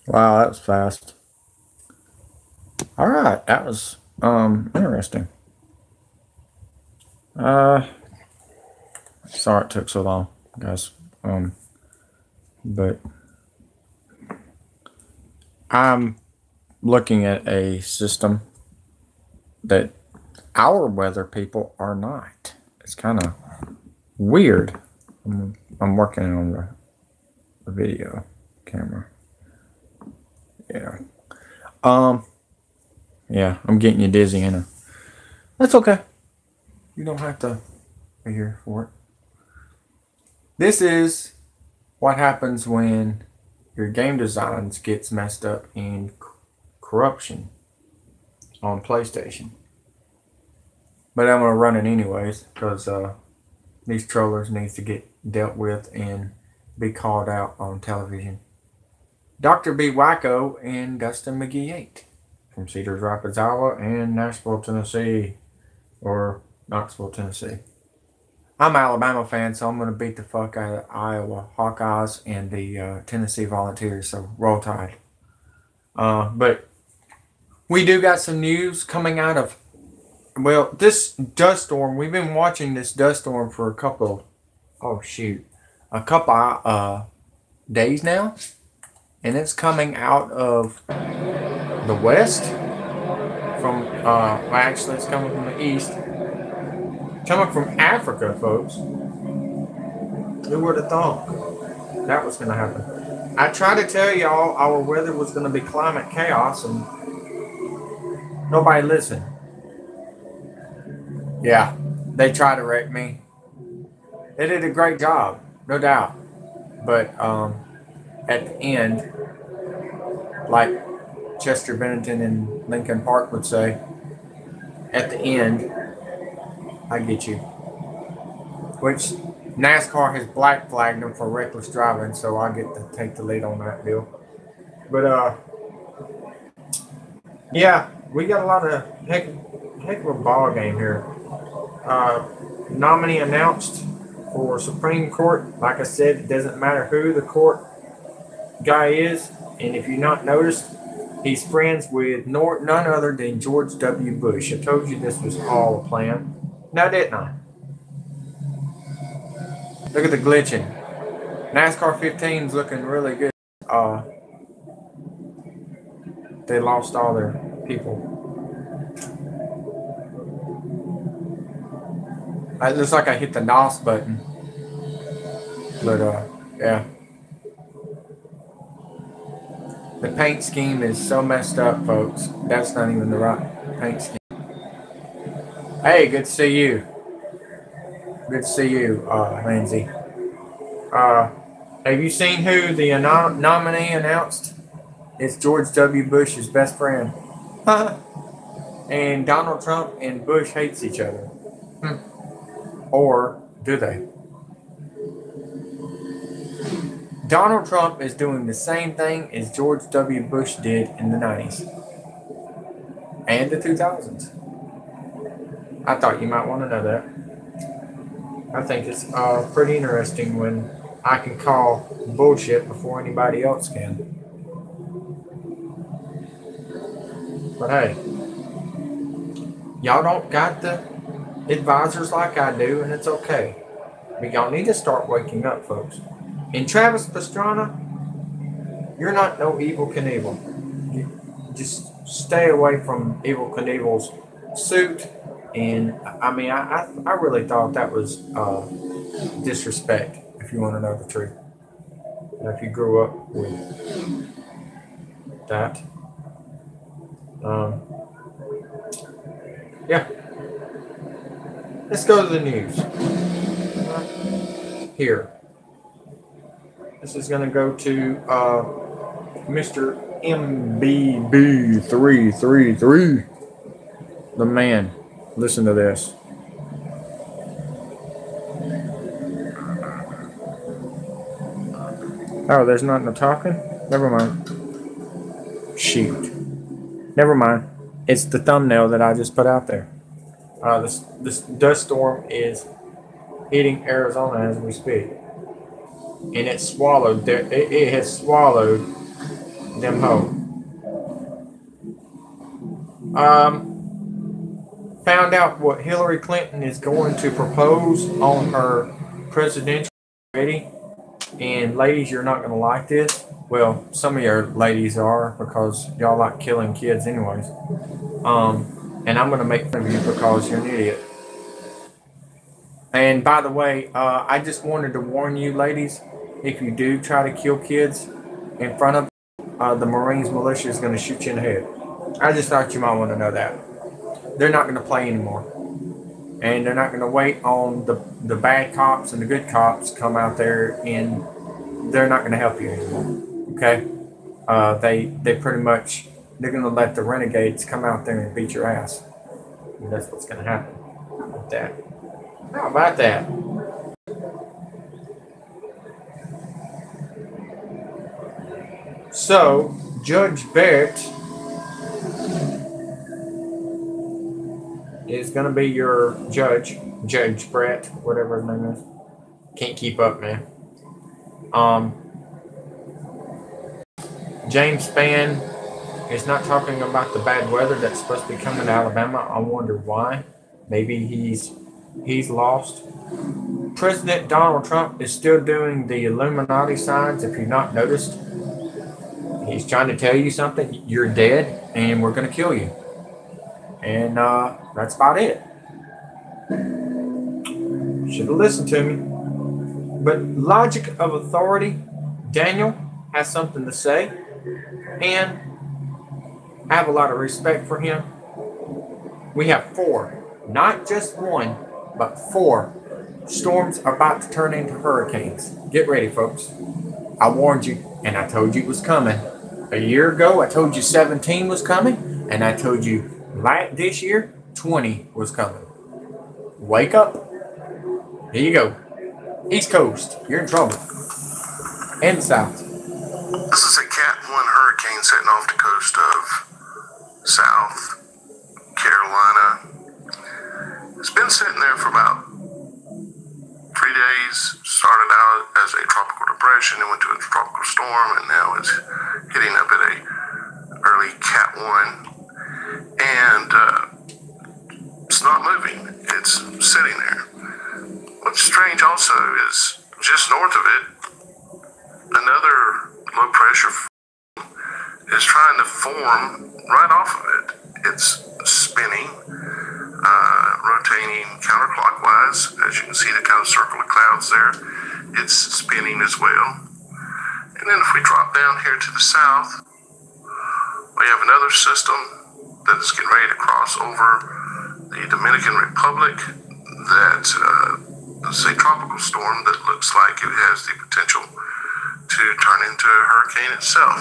Wow, that was fast. All right, that was interesting. Uh, sorry it took so long, guys. Um, but I'm looking at a system that our weather people are not. It's kind of weird. I'm working on the video camera. Yeah. Um. Yeah, I'm getting you dizzy, ain't I? That's okay. You don't have to be here for it. This is what happens when your game designs gets messed up in corruption on PlayStation. But I'm gonna run it anyways because these trollers needs to get dealt with and be called out on television. Dr. B. Wacko and Dustin McGee 8 from Cedar Rapids, Iowa and Nashville, Tennessee, or Knoxville, Tennessee. I'm an Alabama fan, so I'm going to beat the fuck out of Iowa Hawkeyes and the Tennessee Volunteers, so roll tide. But we do got some news coming out of, well, this dust storm. We've been watching this dust storm for a couple days now, and it's coming out of the west from, well, actually, it's coming from the east, coming from Africa, folks. Who would have thought that was going to happen? I tried to tell y'all our weather was going to be climate chaos, and nobody listened. Yeah, they tried to wreck me. They did a great job, no doubt. But at the end, like Chester Bennington and Lincoln Park would say, at the end, I get you. Which NASCAR has black flagged them for reckless driving, so I get to take the lead on that deal. But yeah, we got a lot of heck of a ball game here. Nominee announced for Supreme Court. Like I said, it doesn't matter who the court guy is, and if you not noticed, he's friends with none other than George W. Bush. I told you this was all a plan. No, didn't I? Look at the glitching. NASCAR 15 is looking really good. They lost all their people. It looks like I hit the NOS button. But, yeah. The paint scheme is so messed up, folks. That's not even the right paint scheme. Hey, good to see you. Good to see you, Lindsay. Have you seen who the nominee announced? It's George W. Bush's best friend. And Donald Trump and Bush hates each other. Or do they? Donald Trump is doing the same thing as George W. Bush did in the 90s and the 2000s. I thought you might want to know that. I think it's pretty interesting when I can call bullshit before anybody else can. But hey, y'all don't got the advisors like I do, and it's okay. But y'all need to start waking up, folks. And Travis Pastrana, you're not no Evil Knievel. You just stay away from Evil Knievel's suit. And I mean, I really thought that was disrespect, if you want to know the truth. If you grew up with that. Yeah. Let's go to the news. Here. This is going to go to Mr. MBB333. The man. Listen to this. Oh, there's not no talking? Never mind. Shoot. Never mind. It's the thumbnail that I just put out there. This dust storm is hitting Arizona as we speak. And it has swallowed them hoes. Found out what Hillary Clinton is going to propose on her presidential already. And ladies, you're not going to like this. Well, some of your ladies are, because y'all like killing kids anyways. And I'm going to make fun of you because you're an idiot. And by the way, I just wanted to warn you ladies, if you do try to kill kids in front of the Marines militia is going to shoot you in the head. I just thought you might want to know that. They're not going to play anymore. And they're not going to wait on the bad cops and the good cops come out there, and they're not going to help you anymore. Okay? They pretty much, they're going to let the renegades come out there and beat your ass. And that's what's going to happen. How about that? How about that? So, Judge Barrett is going to be your judge. Judge Brett, whatever his name is. Can't keep up, man. James Spann is not talking about the bad weather that's supposed to be coming to Alabama. I wonder why. Maybe he's lost. President Donald Trump is still doing the Illuminati signs, if you've not noticed. He's trying to tell you something. You're dead, and we're going to kill you. And that's about it. Should have listened to me. But logic of authority, Daniel has something to say. And I have a lot of respect for him. We have 4, not just 1, but 4 storms about to turn into hurricanes. Get ready, folks. I warned you, and I told you it was coming. A year ago, I told you 17 was coming, and I told you this year, 20 was coming. Wake up. Here you go. East Coast, you're in trouble. And South. This is a Cat 1 hurricane setting off the coast of South Carolina. It's been sitting there for about 3 days. Started out as a tropical depression and went to a tropical storm, and now it's hitting up at a early Cat 1. And it's not moving. It's sitting there. What's strange also is just north of it, another low pressure is trying to form right off of it. It's spinning, rotating counterclockwise. As you can see, the kind of circle of clouds there, it's spinning as well. And then if we drop down here to the south, we have another system that is getting ready to cross over the Dominican Republic. That is a tropical storm that looks like it has the potential to turn into a hurricane itself.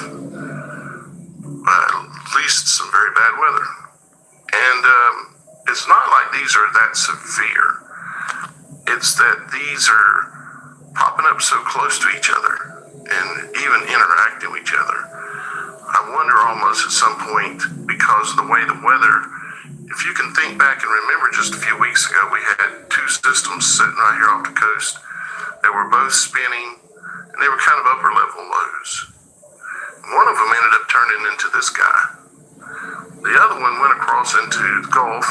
At least some very bad weather. And it's not like these are that severe. It's that these are popping up so close to each other and even interacting with each other. I wonder almost at some point, because of the way the weather, if you can think back and remember just a few weeks ago, we had 2 systems sitting right here off the coast that were both spinning, and they were kind of upper level lows. One of them ended up turning into this guy. The other one went across into the Gulf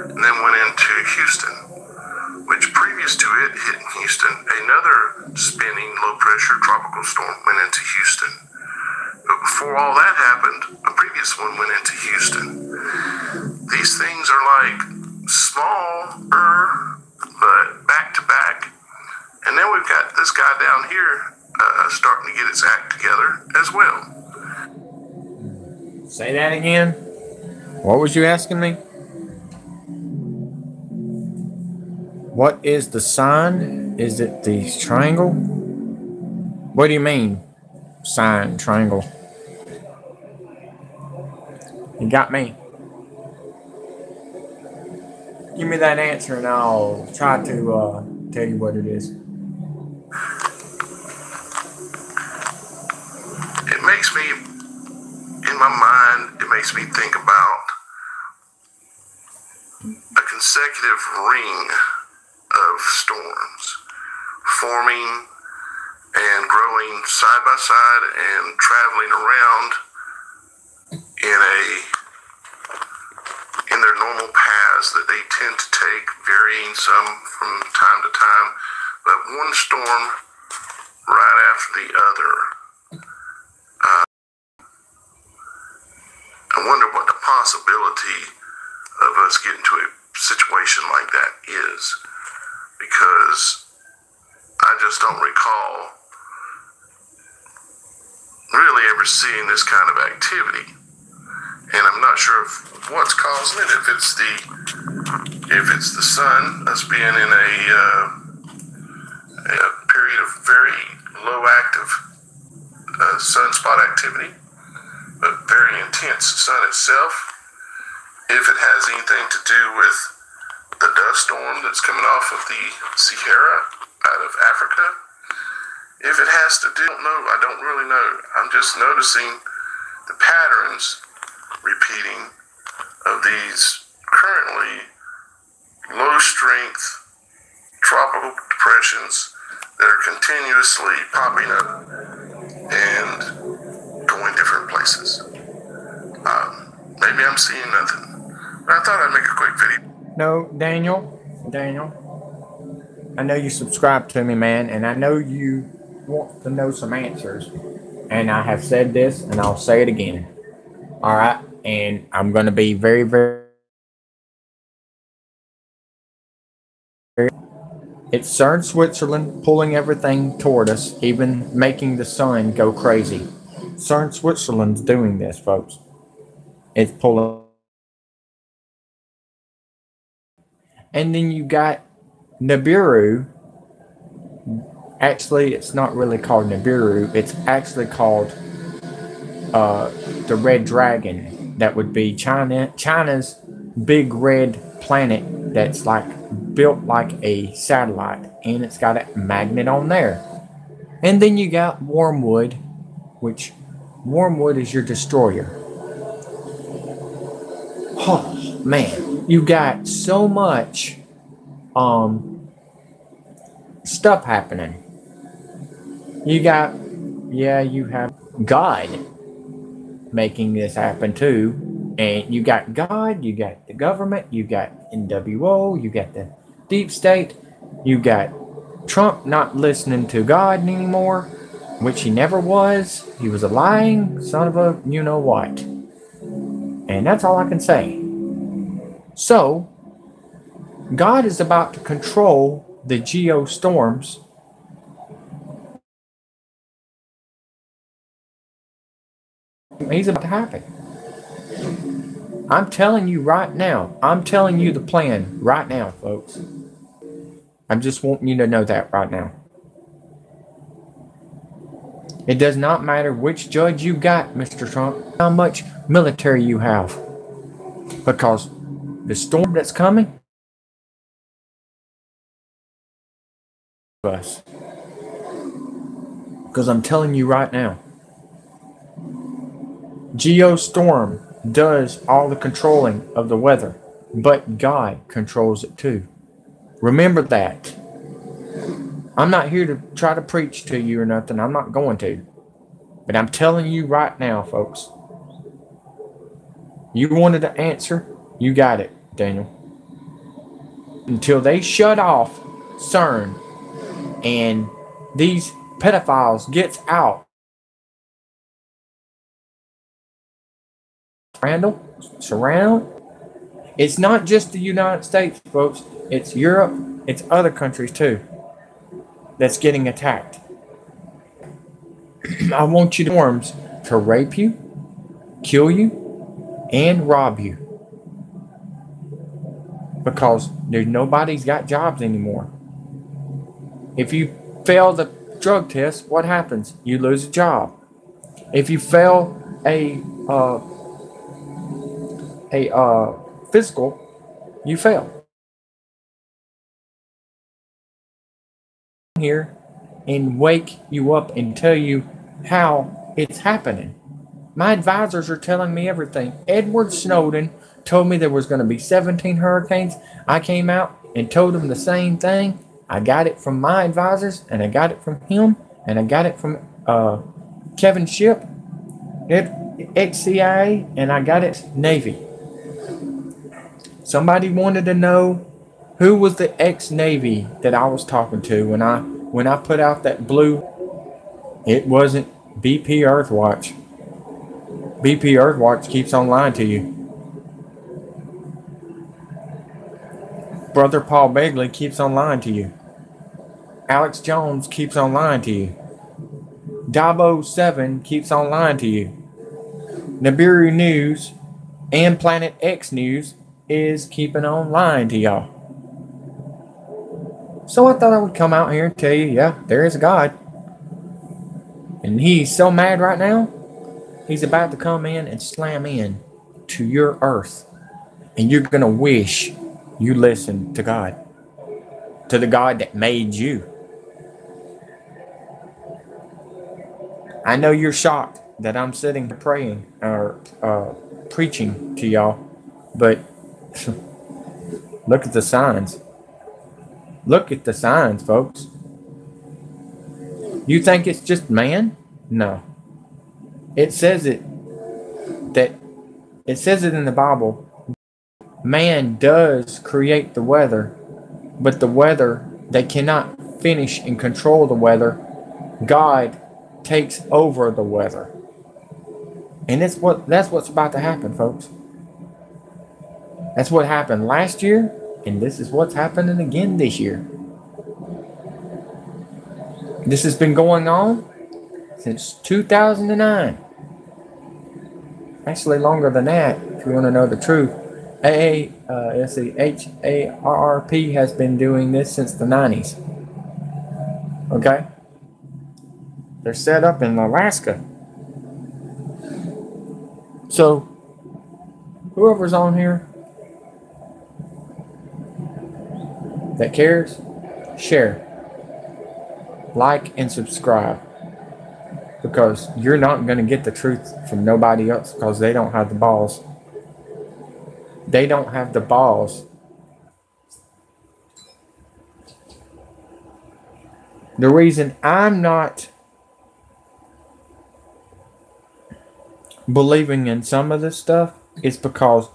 and then went into Houston, which previous to it hitting Houston, another spinning low pressure tropical storm went into Houston. But before all that happened, a previous one went into Houston. These things are like smaller, but back to back. And then we've got this guy down here starting to get its act together as well. Say that again. What was you asking me? What is the sign? Is it the triangle? What do you mean? Sign, triangle. You got me. Give me that answer and I'll try to tell you what it is. It makes me, in my mind, it makes me think about a consecutive ring of storms forming and growing side by side and traveling around some from time to time, but one storm right after the other. I wonder what the possibility of us getting to a situation like that is, because I just don't recall really ever seeing this kind of activity, and I'm not sure of what's causing it. If it's the sun, us being in a period of very low active sunspot activity, but very intense sun itself. If it has anything to do with the dust storm that's coming off of the Sahara out of Africa. If it has to do, I don't really know. I'm just noticing the patterns repeating of these currently low strength tropical depressions that are continuously popping up and going different places. Maybe I'm seeing nothing, but I thought I'd make a quick video. No, Daniel, I know you subscribe to me, man, and I know you want to know some answers. And I have said this, and I'll say it again. All right, and I'm going to be very, very. It's CERN Switzerland pulling everything toward us, even making the sun go crazy. CERN Switzerland's doing this, folks. It's pulling. And then you got Nibiru. Actually, it's not really called Nibiru. It's actually called the Red Dragon. That would be China's big red planet that's like built like a satellite, and it's got a magnet on there. And then you got Wormwood, which Wormwood is your destroyer. Oh man, you got so much stuff happening. You have God making this happen too. And you got God, you got the government, you got NWO, you got the deep state, you got Trump not listening to God anymore, which he never was. He was a lying son of a you-know-what. And that's all I can say. So, God is about to control the geostorms. He's about to happen. I'm telling you right now. I'm telling you the plan right now, folks. I'm just wanting you to know that right now. It does not matter which judge you got, Mr. Trump, how much military you have. Because the storm that's coming, us. Because I'm telling you right now, Geostorm does all the controlling of the weather, but God controls it too. Remember that. I'm not here to try to preach to you or nothing. I'm not going to. But I'm telling you right now, folks. You wanted an answer? You got it, Daniel. Until they shut off CERN and these pedophiles gets out. Surround. It's not just the United States, folks. It's Europe. It's other countries too that's getting attacked. I want you to rape you, kill you, and rob you. Because nobody's got jobs anymore. If you fail the drug test, what happens? You lose a job. If you fail a physical, you fail. Here and wake you up and tell you how it's happening. My advisors are telling me everything. Edward Snowden told me there was going to be 17 hurricanes. I came out and told him the same thing. I got it from my advisors, and I got it from him, and I got it from Kevin Shipp, ex-CIA, and I got it Navy. Somebody wanted to know Who was the ex-Navy that I was talking to when I put out that blue? It wasn't BP Earthwatch. BP Earthwatch keeps on lying to you. Brother Paul Begley keeps on lying to you. Alex Jones keeps on lying to you. Dabo 7 keeps on lying to you. Nibiru News and Planet X News is keeping on lying to y'all. So I thought I would come out here and tell you, yeah, there is a God. And he's so mad right now, he's about to come in and slam in to your earth. And you're going to wish you listened to God. To the God that made you. I know you're shocked that I'm sitting here praying or preaching to y'all. But look at the signs. Look at the signs, folks. You think it's just man? No. It says it in the Bible. Man does create the weather, but the weather, they cannot finish and control the weather. God takes over the weather. And that's what's about to happen, folks. That's what happened last year, and this is what's happening again this year. This has been going on since 2009. Actually, longer than that, if you want to know the truth. HARRP has been doing this since the 90s. Okay? They're set up in Alaska. So, whoever's on here that cares, share, like, and subscribe. Because you're not going to get the truth from nobody else because they don't have the balls. They don't have the balls. The reason I'm not believing in some of this stuff is because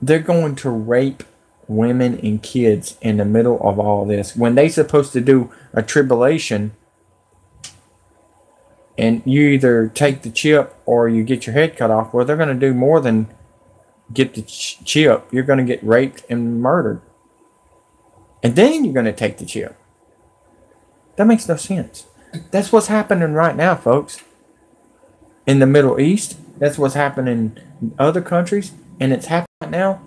they're going to rape women and kids in the middle of all this. When they're supposed to do a tribulation and you either take the chip or you get your head cut off, well, they're going to do more than get the chip. You're going to get raped and murdered. And then you're going to take the chip. That makes no sense. That's what's happening right now, folks. In the Middle East, that's what's happening in other countries, and it's happening right now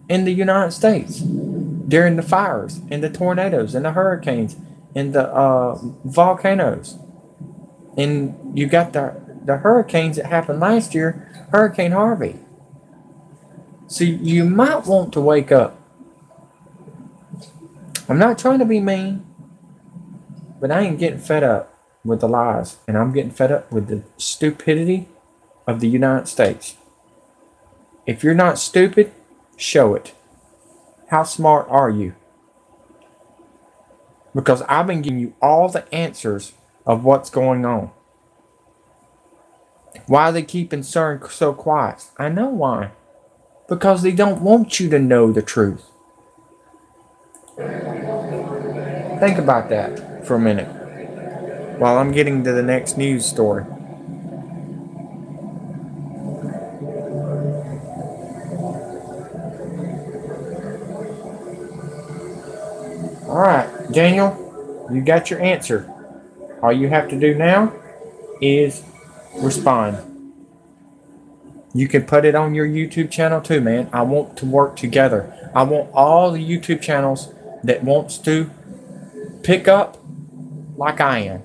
in the United States during the fires and the tornadoes and the hurricanes and the volcanoes. And you got the hurricanes that happened last year, Hurricane Harvey. So you might want to wake up. I'm not trying to be mean, but I ain't getting fed up with the lies, and I'm getting fed up with the stupidity of the United States. If you're not stupid, show it. How smart are you? Because I've been giving you all the answers of what's going on. Why are they keeping CERN so quiet? I know why. Because they don't want you to know the truth. Think about that for a minute while I'm getting to the next news story. Alright, Daniel, you got your answer. All you have to do now is respond. You can put it on your YouTube channel too, man. I want to work together. I want all the YouTube channels that wants to pick up like I am.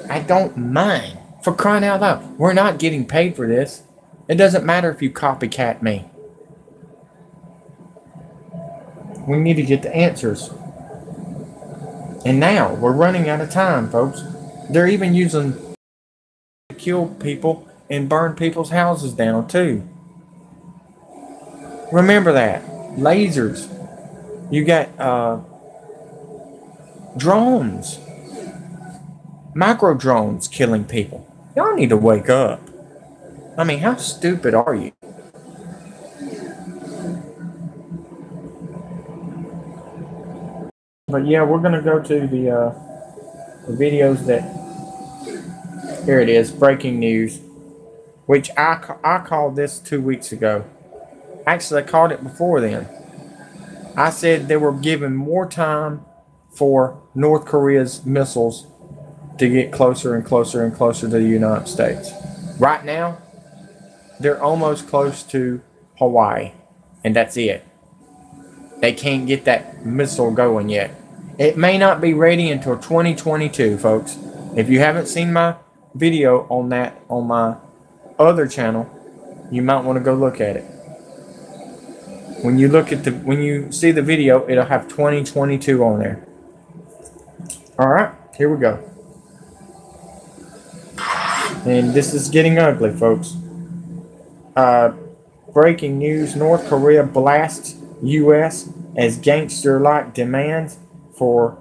I don't mind. For crying out loud. We're not getting paid for this. It doesn't matter if you copycat me. We need to get the answers. And now, we're running out of time, folks. They're even using to kill people and burn people's houses down, too. Remember that. Lasers. You got drones. Micro drones killing people. Y'all need to wake up. I mean, how stupid are you? But yeah, we're gonna go to the videos that. Here it is, breaking news, which I called this 2 weeks ago. Actually, I called it before then. I said they were giving more time for North Korea's missiles to get closer and closer and closer to the United States. Right now, they're almost close to Hawaii, and that's it. They can't get that missile going yet. It may not be ready until 2022, folks. If you haven't seen my video on that on my other channel, you might want to go look at it. When you see the video, it'll have 2022 on there. All right, here we go. And this is getting ugly, folks. Breaking news: North Korea blasts U.S. as gangster-like demands for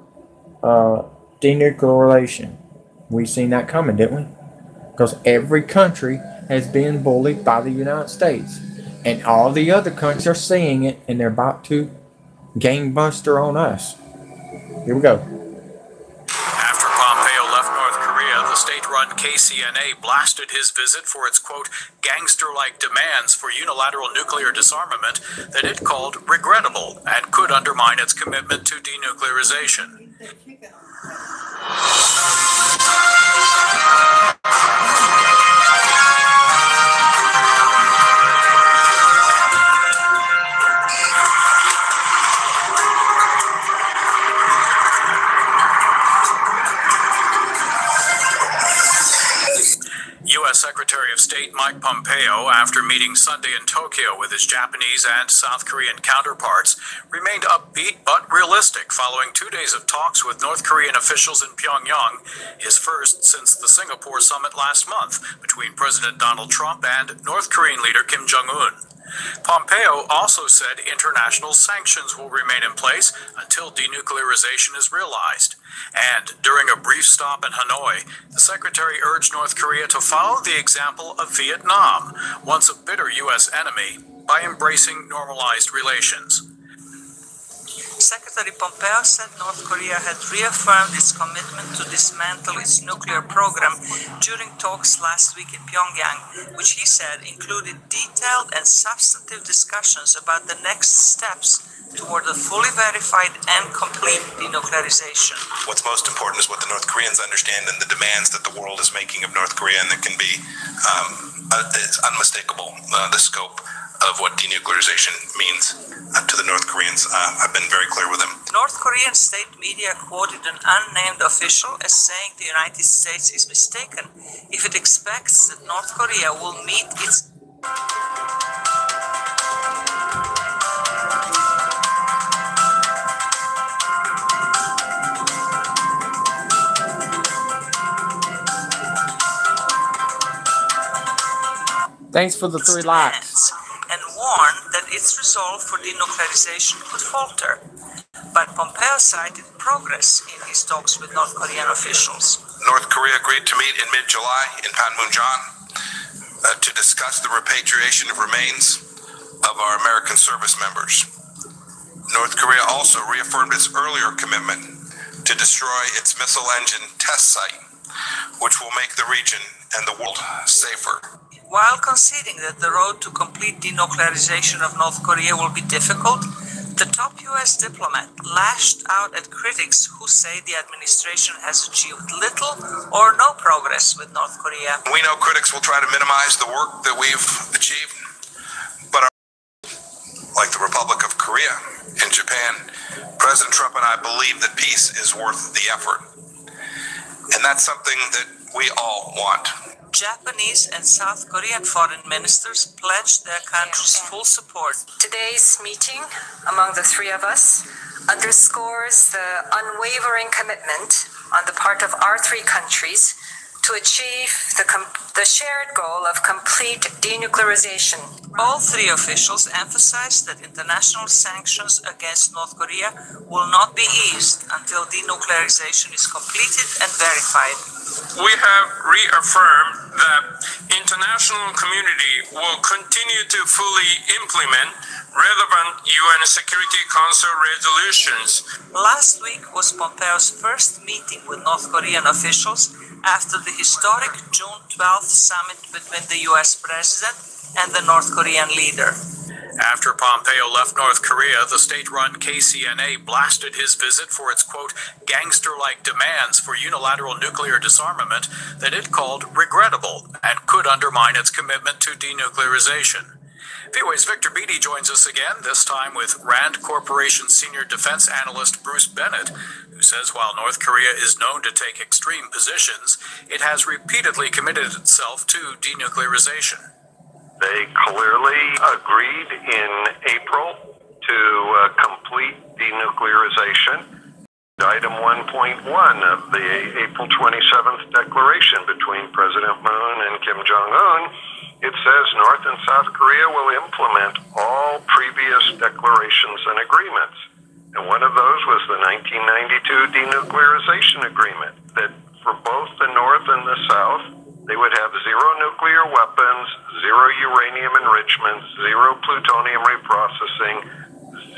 denuclearization. We seen that coming, didn't we? Because every country has been bullied by the United States. And all the other countries are seeing it, and they're about to gangbuster on us. Here we go. After Pompeo left North Korea, the state-run KCNA blasted his visit for its, quote, gangster-like demands for unilateral nuclear disarmament that it called regrettable and could undermine its commitment to denuclearization. U.S. Secretary of State Mike Pompeo, after meeting Sunday in Tokyo with his Japanese and South Korean counterparts, remained upbeat but realistic following 2 days of talks with North Korean officials in Pyongyang, his first since the Singapore summit last month between President Donald Trump and North Korean leader Kim Jong-un. Pompeo also said international sanctions will remain in place until denuclearization is realized. And during a brief stop in Hanoi, the secretary urged North Korea to follow the example of Vietnam, once a bitter U.S. enemy, by embracing normalized relations. Secretary Pompeo said North Korea had reaffirmed its commitment to dismantle its nuclear program during talks last week in Pyongyang, which he said included detailed and substantive discussions about the next steps toward a fully verified and complete denuclearization. What's most important is what the North Koreans understand and the demands that the world is making of North Korea, and that can be it's unmistakable, the scope of what denuclearization means to the North Koreans. I've been very clear with them. North Korean state media quoted an unnamed official as saying the United States is mistaken if it expects that North Korea will meet its Thanks for the 3 likes. And warned that its resolve for denuclearization could falter. But Pompeo cited progress in his talks with North Korean officials. North Korea agreed to meet in mid-July in Panmunjom to discuss the repatriation of remains of our American service members. North Korea also reaffirmed its earlier commitment to destroy its missile engine test site, which will make the region and the world safer. While conceding that the road to complete denuclearization of North Korea will be difficult, the top U.S. diplomat lashed out at critics who say the administration has achieved little or no progress with North Korea. We know critics will try to minimize the work that we've achieved, but like the Republic of Korea and Japan, President Trump and I believe that peace is worth the effort. And that's something that we all want. Japanese and South Korean foreign ministers pledged their country's full support. Today's meeting among the 3 of us underscores the unwavering commitment on the part of our 3 countries to achieve the shared goal of complete denuclearization. All 3 officials emphasized that international sanctions against North Korea will not be eased until denuclearization is completed and verified. We have reaffirmed that international community will continue to fully implement relevant UN Security Council resolutions. Last week was Pompeo's first meeting with North Korean officials after the historic June 12th summit between the US president and the North Korean leader. After Pompeo left North Korea, the state-run KCNA blasted his visit for its, quote, gangster-like demands for unilateral nuclear disarmament that it called regrettable and could undermine its commitment to denuclearization. VOA's Victor Beattie joins us again, this time with RAND Corporation senior defense analyst Bruce Bennett, who says while North Korea is known to take extreme positions, it has repeatedly committed itself to denuclearization. They clearly agreed in April to complete denuclearization. Item 1.1 of the April 27th declaration between President Moon and Kim Jong-un, it says North and South Korea will implement all previous declarations and agreements. And one of those was the 1992 denuclearization agreement, that for both the North and the South, they would have zero nuclear weapons, zero uranium enrichment, zero plutonium reprocessing,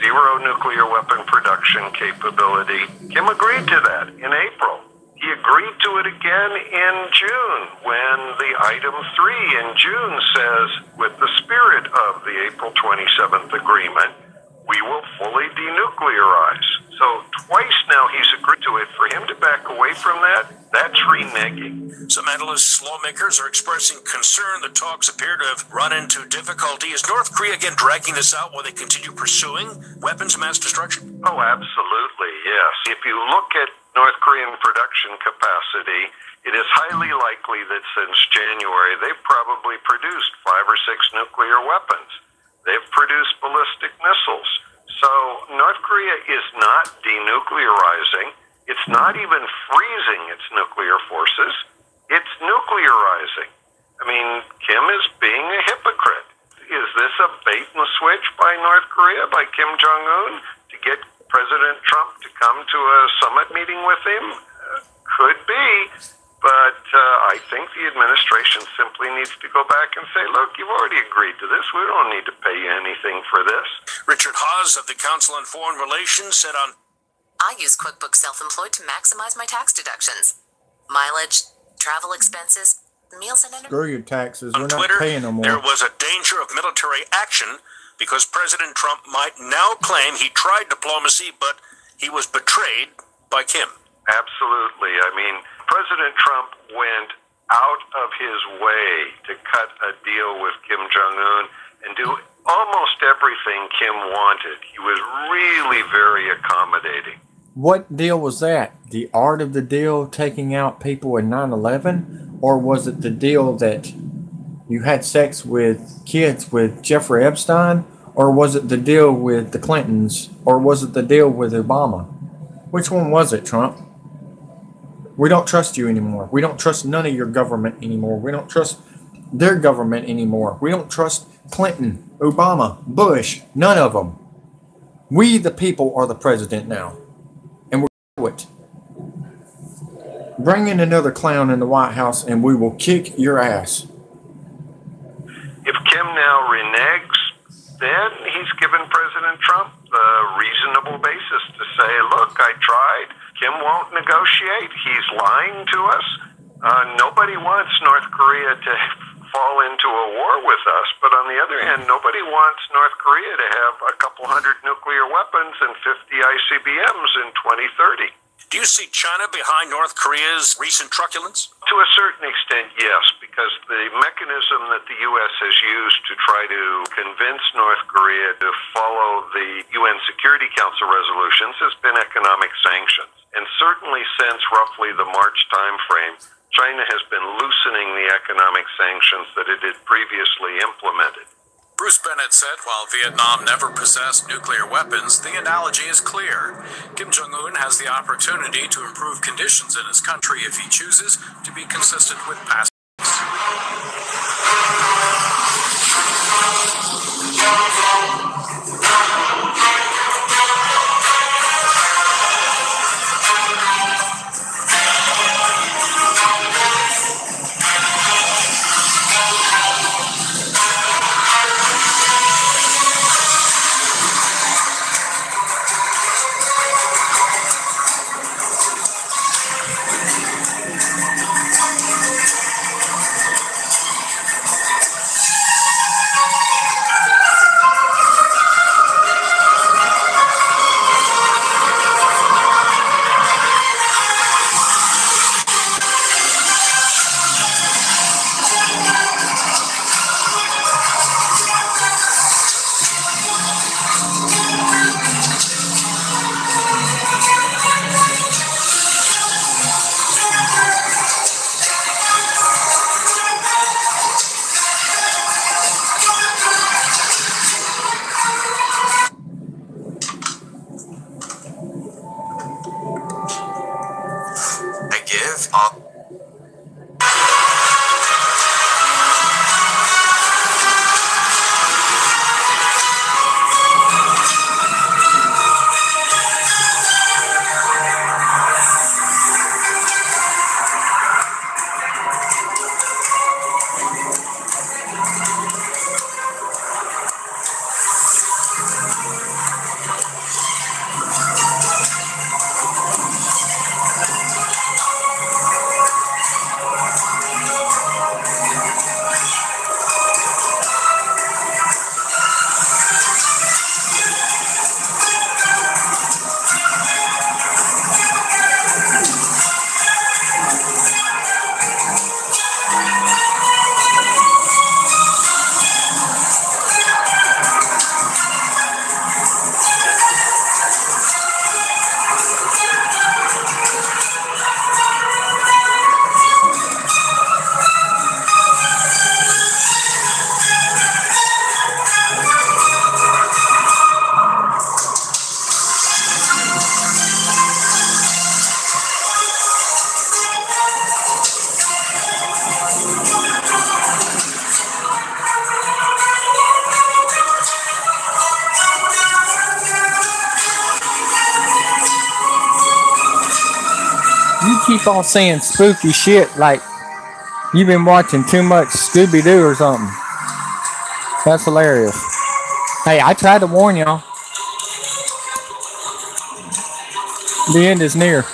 zero nuclear weapon production capability. Kim agreed to that in April. He agreed to it again in June when the item 3 in June says, with the spirit of the April 27th agreement, we will fully denuclearize. So twice now he's agreed to it. For him to back away from that, that's reneging. Some analysts, lawmakers are expressing concern that talks appear to have run into difficulty. Is North Korea again dragging this out while they continue pursuing weapons of mass destruction? Oh, absolutely, yes. If you look at North Korean production capacity, it is highly likely that since January, they've probably produced 5 or 6 nuclear weapons. They've produced ballistic missiles. So North Korea is not denuclearizing. It's not even freezing its nuclear forces. It's nuclearizing. I mean, Kim is being a hypocrite. Is this a bait and switch by North Korea, by Kim Jong-un, to get President Trump to come to a summit meeting with him? Could be. But I think the administration simply needs to go back and say, look, you've already agreed to this. We don't need to pay you anything for this. Richard Hawes of the Council on Foreign Relations said on I use QuickBooks Self-Employed to maximize my tax deductions. Mileage, travel expenses, meals and entertainment. Screw your taxes. We're Twitter, not paying no more. there was a danger of military action because President Trump might now claim he tried diplomacy, but he was betrayed by Kim. Absolutely. I mean, President Trump went out of his way to cut a deal with Kim Jong-un and do almost everything Kim wanted. He was really very accommodating. What deal was that? The art of the deal, taking out people in 9/11? Or was it the deal that you had sex with kids with Jeffrey Epstein? Or was it the deal with the Clintons? Or was it the deal with Obama? Which one was it, Trump? We don't trust you anymore. We don't trust none of your government anymore. We don't trust their government anymore. We don't trust Clinton, Obama, Bush, none of them. We, the people, are the president now. And we're going to do it. Bring in another clown in the White House and we will kick your ass. If Kim now reneges, then he's given President Trump the reasonable basis to say, look, I tried. Kim won't negotiate. He's lying to us. Nobody wants North Korea to fall into a war with us. But on the other hand, nobody wants North Korea to have a couple hundred nuclear weapons and 50 ICBMs in 2030. Do you see China behind North Korea's recent truculence? To a certain extent, yes, because the mechanism that the U.S. has used to try to convince North Korea to follow the UN Security Council resolutions has been economic sanctions. And certainly since roughly the March timeframe, China has been loosening the economic sanctions that it had previously implemented. Bruce Bennett said while Vietnam never possessed nuclear weapons, the analogy is clear. Kim Jong-un has the opportunity to improve conditions in his country if he chooses to be consistent with past. keep on saying spooky shit like you've been watching too much Scooby-Doo or something. That's hilarious. Hey, I tried to warn y'all. The end is near.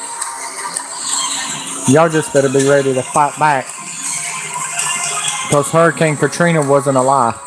Y'all just better be ready to fight back. Because Hurricane Katrina wasn't a lie.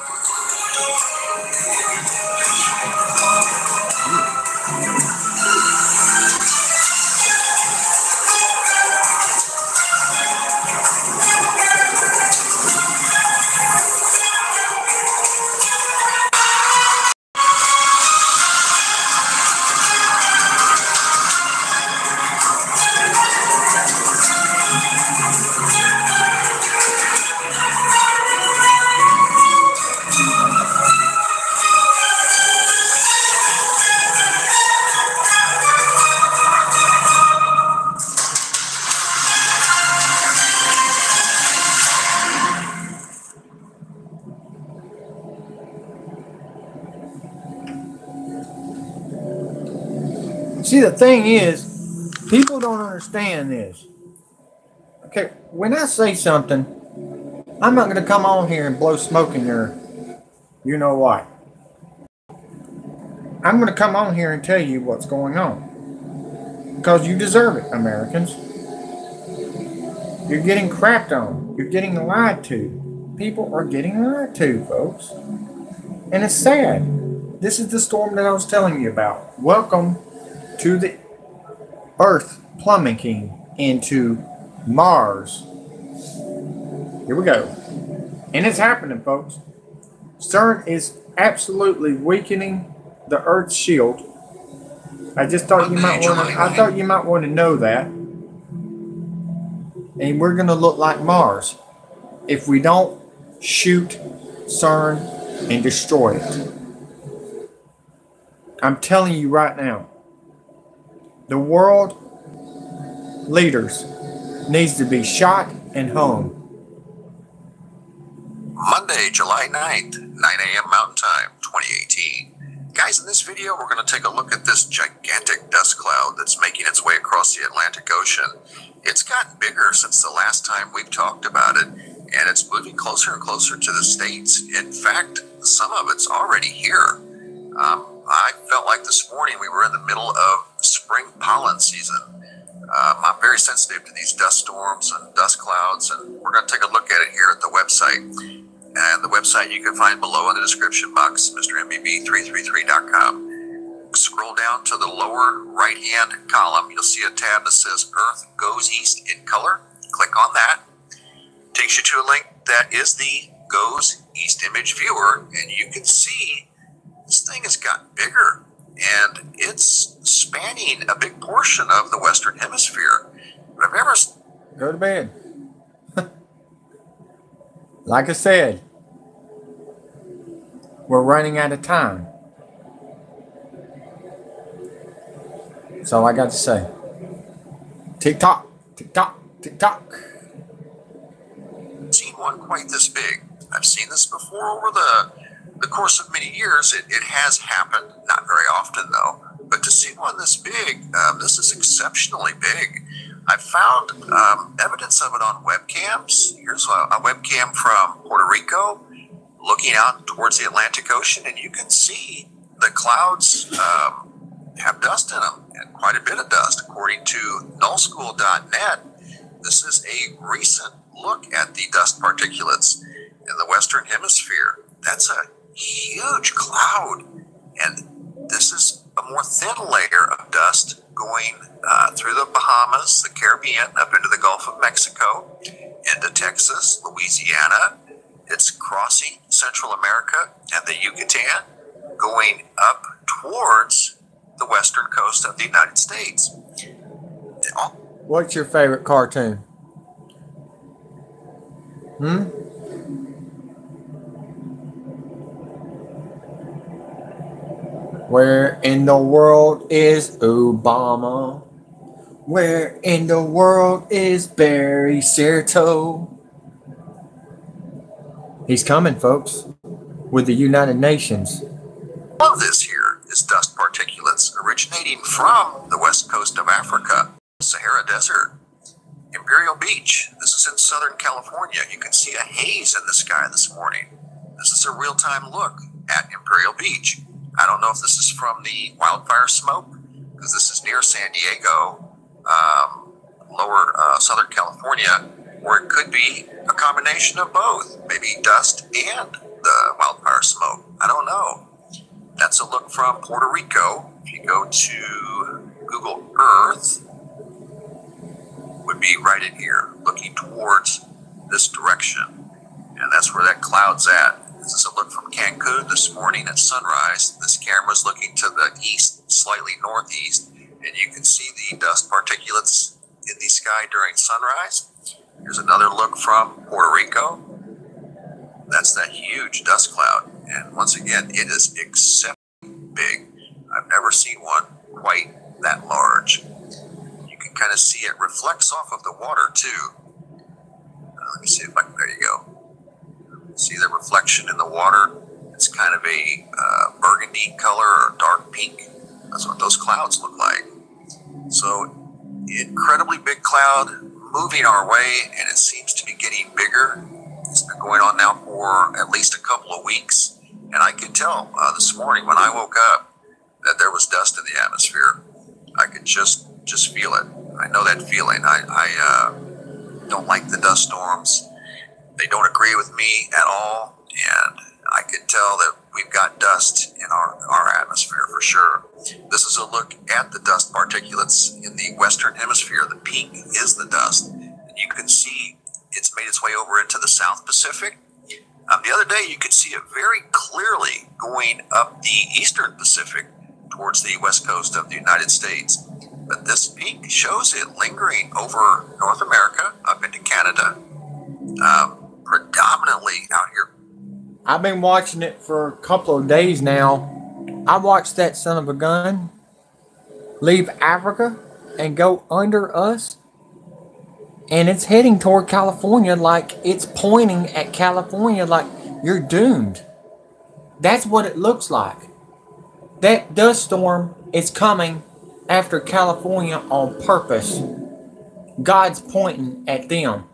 See, the thing is, people don't understand this. Okay, when I say something, I'm not going to come on here and blow smoke in your, you know what. I'm going to come on here and tell you what's going on. Because you deserve it, Americans. You're getting crapped on. You're getting lied to. People are getting lied to, folks. And it's sad. This is the storm that I was telling you about. Welcome to the Earth plummeting into Mars. Here we go. And it's happening, folks. CERN is absolutely weakening the Earth's shield. I just thought you might want to know that. And we're going to look like Mars if we don't shoot CERN and destroy it. I'm telling you right now. The world leaders needs to be shot and hung. Monday, July 9th, 9 a.m. Mountain Time, 2018. Guys, in this video, we're going to take a look at this gigantic dust cloud that's making its way across the Atlantic Ocean. It's gotten bigger since the last time we've talked about it, and it's moving closer and closer to the States. In fact, some of it's already here. I felt like this morning we were in the middle of spring pollen season. I'm very sensitive to these dust storms and dust clouds, and we're going to take a look at it here at the website. And the website you can find below in the description box, MrMBB333.com. Scroll down to the lower right-hand column. You'll see a tab that says Earth Goes East in color. Click on that. Takes you to a link that is the Goes East image viewer, and you can see this thing has gotten bigger, and it's spanning a big portion of the Western Hemisphere. But I've never... Go to bed. Like I said, we're running out of time. That's all I got to say. Tick-tock, tick-tock, tick-tock. Seen one quite this big. I've seen this before over the course of many years. It has happened, not very often though, but to see one this big, this is exceptionally big. I found evidence of it on webcams. Here's a webcam from Puerto Rico looking out towards the Atlantic Ocean, and you can see the clouds have dust in them, and quite a bit of dust. According to nullschool.net, this is a recent look at the dust particulates in the Western Hemisphere. That's a huge cloud, and this is a more thin layer of dust going through the Bahamas, the Caribbean, up into the Gulf of Mexico, into Texas, Louisiana. It's crossing Central America and the Yucatan, going up towards the western coast of the United States. What's your favorite cartoon? Where in the world is Obama? Where in the world is Barry Serto? He's coming, folks, with the United Nations. All of this here is dust particulates originating from the west coast of Africa, the Sahara Desert. Imperial Beach. This is in Southern California. You can see a haze in the sky this morning. This is a real-time look at Imperial Beach. I don't know if this is from the wildfire smoke, because this is near San Diego, lower Southern California, or it could be a combination of both, maybe dust and the wildfire smoke. I don't know. That's a look from Puerto Rico. If you go to Google Earth, would be right in here, looking towards this direction. And that's where that cloud's at. This is a look from Cancun this morning at sunrise. This camera's looking to the east, slightly northeast, and you can see the dust particulates in the sky during sunrise. Here's another look from Puerto Rico. That's that huge dust cloud. And once again, it is exceptionally big. I've never seen one quite that large. You can kind of see it reflects off of the water too. Let me see if I can, there you go. See the reflection in the water? It's kind of a burgundy color or dark pink. That's what those clouds look like. So, incredibly big cloud moving our way, and it seems to be getting bigger. It's been going on now for at least a couple of weeks, and I could tell this morning when I woke up that there was dust in the atmosphere. I could just feel it. I know that feeling. I don't like the dust storms. They don't agree with me at all, and I could tell that we've got dust in our atmosphere for sure. This is a look at the dust particulates in the western hemisphere. The pink is the dust, and you can see it's made its way over into the South Pacific. The other day, you could see it very clearly going up the eastern Pacific towards the west coast of the United States. But this pink shows it lingering over North America, up into Canada, predominantly out here. I've been watching it for a couple of days now. I watched that son of a gun leave Africa and go under us. And it's heading toward California, like it's pointing at California like you're doomed. That's what it looks like. That dust storm is coming after California on purpose. God's pointing at them.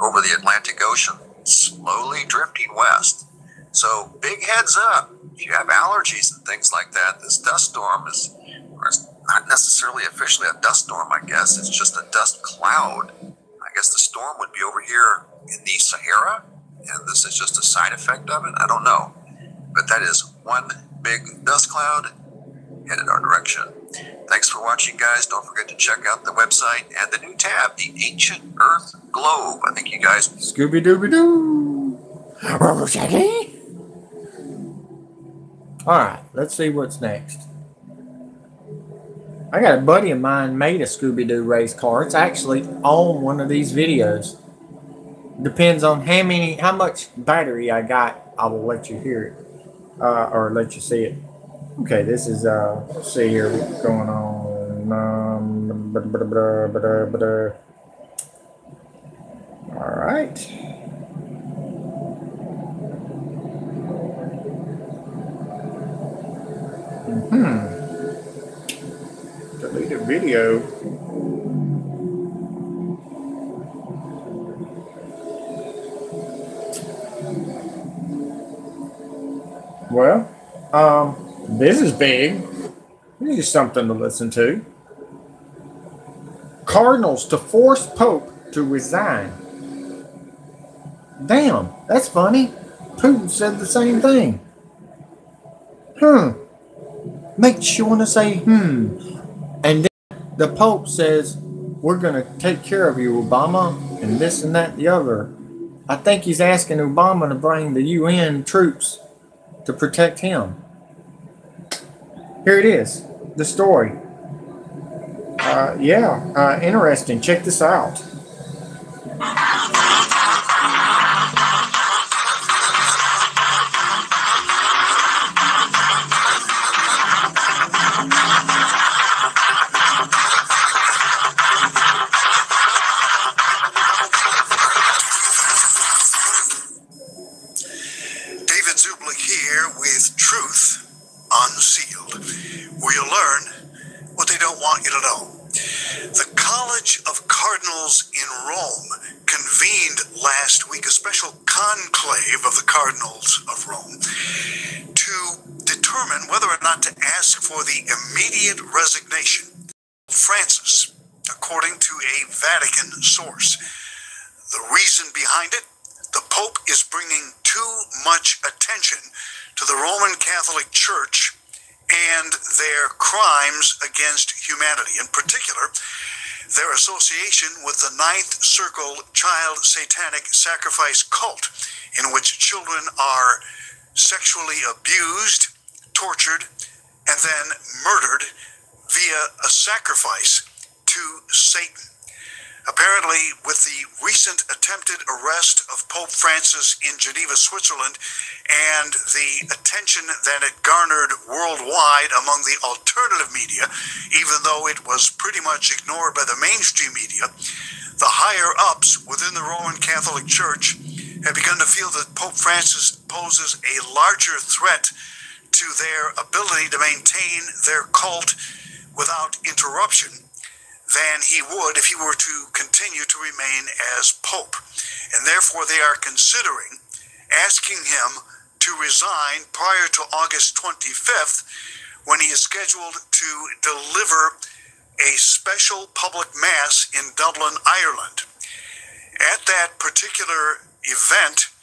Over the Atlantic Ocean, slowly drifting west. So big heads up. If you have allergies and things like that, this dust storm is not necessarily officially a dust storm, I guess. It's just a dust cloud. I guess the storm would be over here in the Sahara, and this is just a side effect of it. I don't know. But that is one big dust cloud headed our direction. Thanks for watching, guys. Don't forget to check out the website and the new tab, the Ancient Earth Globe. I think you guys... Scooby-Dooby-Doo. Alright, let's see what's next. I got a buddy of mine made a Scooby-Doo race car. It's actually on one of these videos. Depends on how much battery I got. I will let you hear it. Or let you see it. Okay, this is, let's see here what's going on. Alright. Delete a video. Well, this is big. This is something to listen to. Cardinals to force Pope to resign. Damn, that's funny. Putin said the same thing. Makes you want to say, And then the Pope says, we're going to take care of you, Obama, and this and that and the other. I think he's asking Obama to bring the UN troops to protect him. Here it is, the story. Interesting. Check this out. Unsealed, where you'll learn what they don't want you to know. The College of Cardinals in Rome convened last week a special conclave of the Cardinals of Rome to determine whether or not to ask for the immediate resignation of Francis, according to a Vatican source. The reason behind it, the Pope is bringing too much attention to the Roman Catholic Church and their crimes against humanity, in particular, their association with the Ninth Circle child satanic sacrifice cult, in which children are sexually abused, tortured, and then murdered via a sacrifice to Satan. Apparently, with the recent attempted arrest of Pope Francis in Geneva, Switzerland, and the attention that it garnered worldwide among the alternative media, even though it was pretty much ignored by the mainstream media, the higher-ups within the Roman Catholic Church have begun to feel that Pope Francis poses a larger threat to their ability to maintain their cult without interruption than he would if he were to continue to remain as Pope. And therefore they are considering asking him to resign prior to August 25th, when he is scheduled to deliver a special public mass in Dublin, Ireland. At that particular event,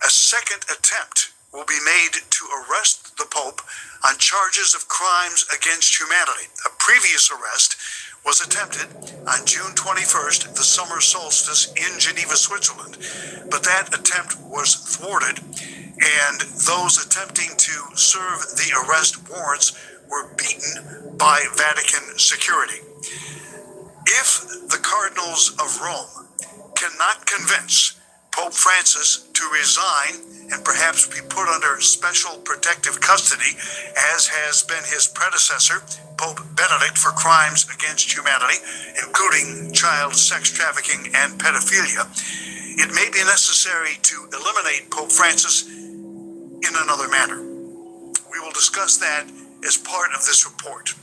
a second attempt will be made to arrest the Pope on charges of crimes against humanity. A previous arrest was attempted on June 21st, the summer solstice, in Geneva, Switzerland. But that attempt was thwarted, and those attempting to serve the arrest warrants were beaten by Vatican security. If the Cardinals of Rome cannot convince Pope Francis to resign and perhaps be put under special protective custody, as has been his predecessor, Pope Benedict, for crimes against humanity, including child sex trafficking and pedophilia, it may be necessary to eliminate Pope Francis in another manner. We will discuss that as part of this report.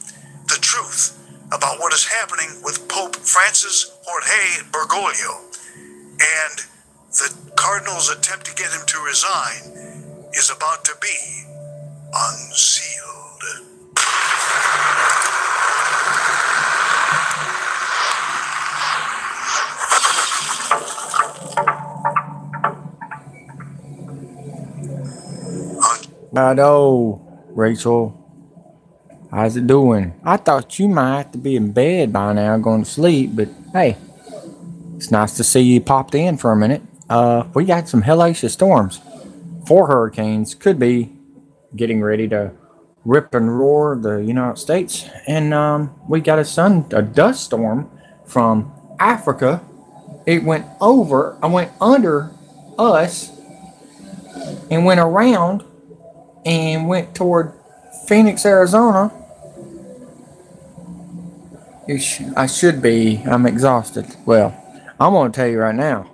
The truth about what is happening with Pope Francis Jorge Bergoglio and the Cardinals' attempt to get him to resign is about to be unsealed. Hello, Rachel. How's it doing? I thought you might have to be in bed by now going to sleep, but hey, it's nice to see you popped in for a minute. We got some hellacious storms. 4 hurricanes could be getting ready to rip and roar the United States. And we got a dust storm from Africa. It went under us and went around and went toward Phoenix, Arizona. I'm exhausted. Well, I'm going to tell you right now.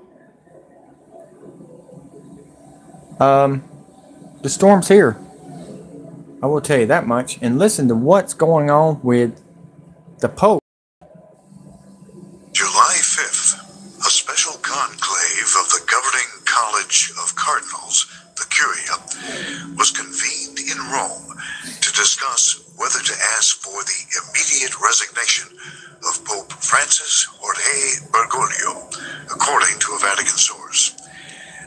The storm's here. I will tell you that much. And listen to what's going on with the Pope. July 5th, a special conclave of the governing College of Cardinals, the Curia, was convened in Rome to discuss whether to ask for the immediate resignation of Pope Francis Jorge Bergoglio, according to a Vatican source.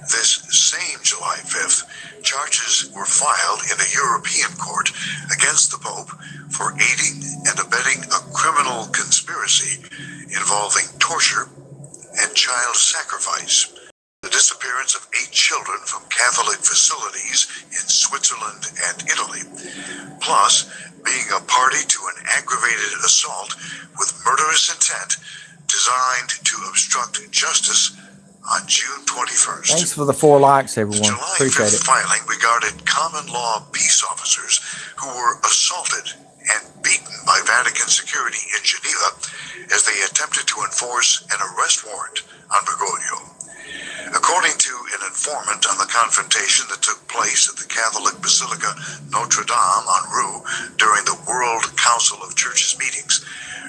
This same July 5th, charges were filed in a European court against the Pope for aiding and abetting a criminal conspiracy involving torture and child sacrifice, the disappearance of 8 children from Catholic facilities in Switzerland and Italy, plus being a party to an aggravated assault with murderous intent designed to obstruct justice on June 21st. Thanks for the 4 likes, everyone. The July Appreciate 5th it. filing regarded common law peace officers who were assaulted and beaten by Vatican security in Geneva as they attempted to enforce an arrest warrant on Bergoglio. According to an informant on the confrontation that took place at the Catholic Basilica Notre Dame en Rue during the World Council of Churches meetings,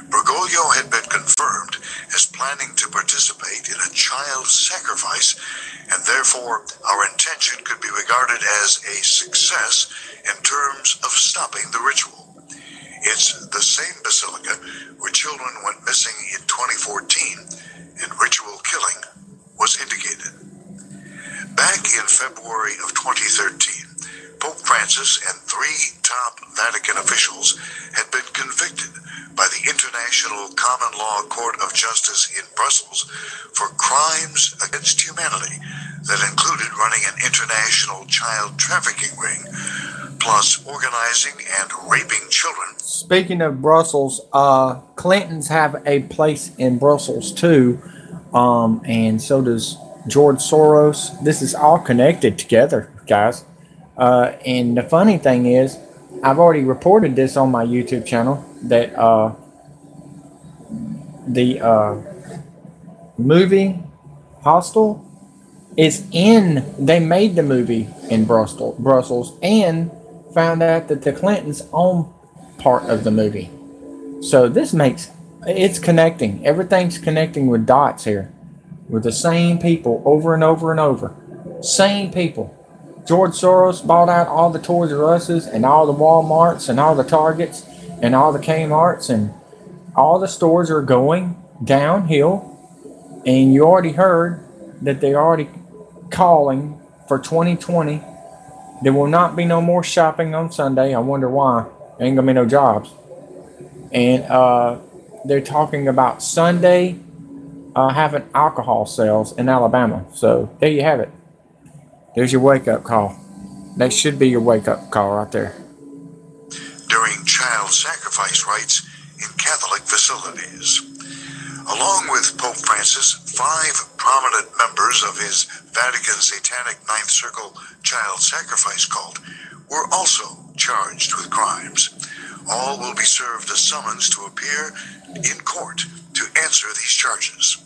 Bergoglio had been confirmed as planning to participate in a child sacrifice, and therefore our intention could be regarded as a success in terms of stopping the ritual. It's the same basilica where children went missing in 2014 and ritual killing was indicated. Back in February of 2013, Pope Francis and 3 top Vatican officials had been convicted by the International Common Law Court of Justice in Brussels for crimes against humanity that included running an international child trafficking ring, plus organizing and raping children. Speaking of Brussels, Clintons have a place in Brussels too, and so does George Soros. This is all connected together, guys. And the funny thing is, I've already reported this on my YouTube channel that the movie Hostel is in. They made the movie in Brussels, and found out that the Clintons own part of the movie. So this makes it's connecting. Everything's connecting with dots here, with the same people over and over and over. Same people. George Soros bought out all the Toys R Us's and all the Walmarts and all the Targets and all the Kmarts, and all the stores are going downhill. And you already heard that they're already calling for 2020. There will not be no more shopping on Sunday. I wonder why. There ain't gonna be no jobs. And they're talking about Sunday having alcohol sales in Alabama. So there you have it. There's your wake-up call. That should be your wake-up call right there. During child sacrifice rites in Catholic facilities. Along with Pope Francis, 5 prominent members of his Vatican Satanic Ninth Circle child sacrifice cult were also charged with crimes. All will be served a summons to appear in court to answer these charges.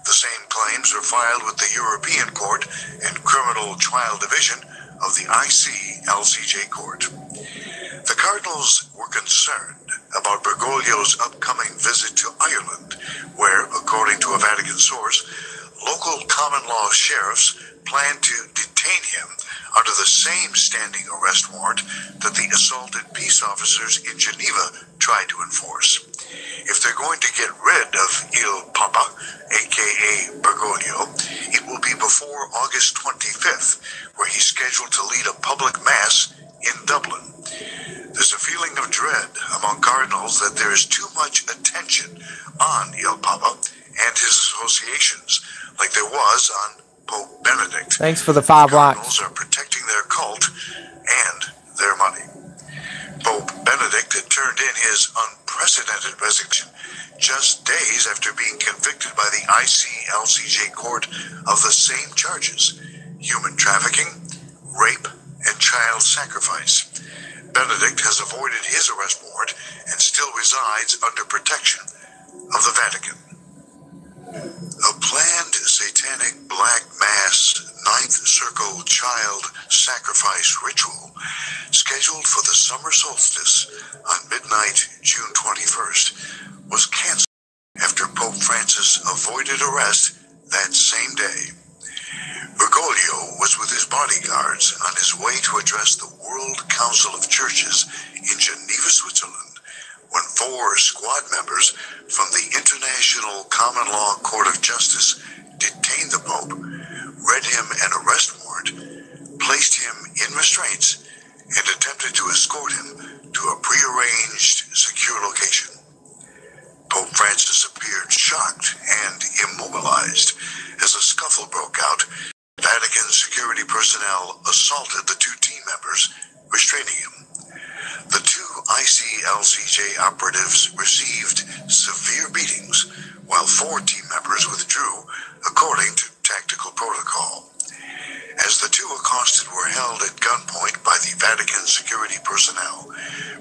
The same claims are filed with the European Court and Criminal Trial Division of the ICLCJ Court. The cardinals were concerned about Bergoglio's upcoming visit to Ireland, where, according to a Vatican source, local common law sheriffs plan to detain him under the same standing arrest warrant that the assaulted peace officers in Geneva tried to enforce. If they're going to get rid of Il Papa, aka Bergoglio, it will be before August 25th, where he's scheduled to lead a public mass in Dublin. There's a feeling of dread among cardinals that there is too much attention on Il Papa and his associations, like there was on Pope Benedict. Thanks for the 5 likes. Cardinals are protecting their cult and their money. Pope Benedict had turned in his unprecedented resignation just days after being convicted by the ICLCJ court of the same charges: human trafficking, rape, and child sacrifice. Benedict has avoided his arrest warrant and still resides under protection of the Vatican. A planned satanic black mass Ninth Circle child sacrifice ritual scheduled for the summer solstice on midnight June 21st was canceled after Pope Francis avoided arrest that same day. Bergoglio was with his bodyguards on his way to address the World Council of Churches in Geneva, Switzerland, when 4 squad members from the International Common Law Court of Justice detained the Pope, read him an arrest warrant, placed him in restraints, and attempted to escort him to a prearranged secure location. Pope Francis appeared shocked and immobilized as a scuffle broke out. Vatican security personnel assaulted the 2 team members, restraining him. The 2 ICLCJ operatives received severe beatings, while 4 team members withdrew according to tactical protocol. As the 2 accosted were held at gunpoint by the Vatican security personnel,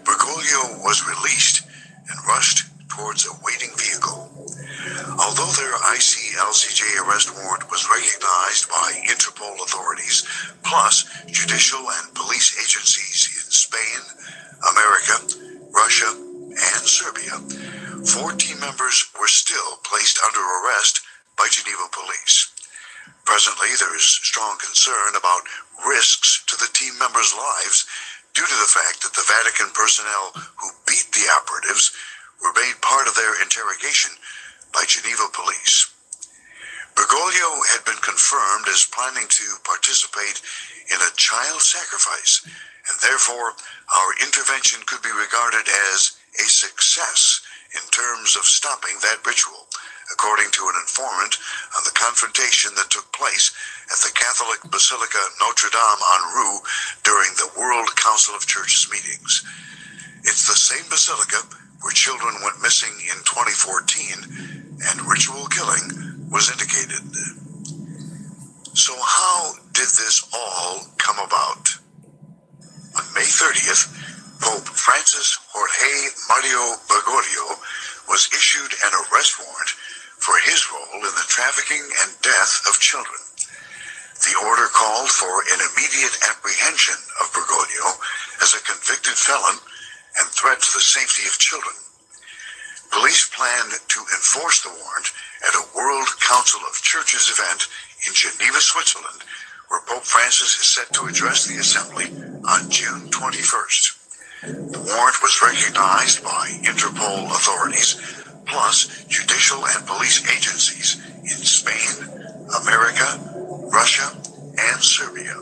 Bergoglio was released and rushed towards a waiting vehicle. Although their ICLCJ arrest warrant was recognized by Interpol authorities, plus judicial and police agencies in Spain, America, Russia, and Serbia, 4 team Presently, there is strong concern about risks to the team members' lives due to the fact that the Vatican personnel who beat the operatives were made part of their interrogation by Geneva police. Bergoglio had been confirmed as planning to participate in a child sacrifice, and therefore our intervention could be regarded as a success in terms of stopping that ritual, according to an informant on the confrontation that took place at the Catholic Basilica Notre Dame en Roue during the World Council of Churches meetings. It's the same basilica where children went missing in 2014 and ritual killing was indicated. So how did this all come about? On May 30th, Pope Francis Jorge Mario Bergoglio was issued an arrest warrant for his role in the trafficking and death of children. The order called for an immediate apprehension of Bergoglio as a convicted felon and threat to the safety of children. Police planned to enforce the warrant at a World Council of Churches event in Geneva, Switzerland, where Pope Francis is set to address the assembly on June 21st. The warrant was recognized by Interpol authorities, plus judicial and police agencies in Spain, America, Russia, and Serbia.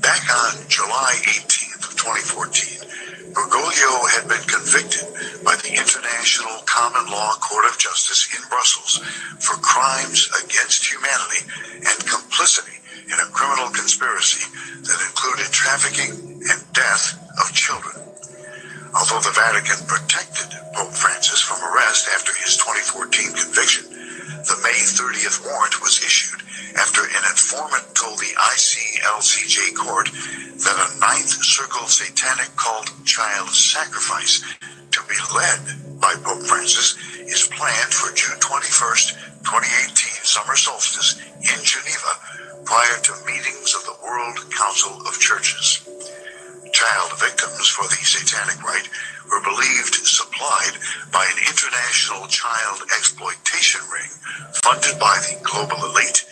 Back on July 18th of 2014, Bergoglio had been convicted by the International Common Law Court of Justice in Brussels for crimes against humanity and complicity in a criminal conspiracy that included trafficking and death of children. Although the Vatican protected Pope Francis from arrest after his 2014 conviction, the May 30th warrant was issued after an informant told the ICLCJ court that a Ninth Circle satanic cult child sacrifice to be led by Pope Francis is planned for June 21st, 2018 summer solstice in Geneva prior to meetings of the World Council of Churches. Child victims for the satanic rite were believed supplied by an international child exploitation ring funded by the global elite,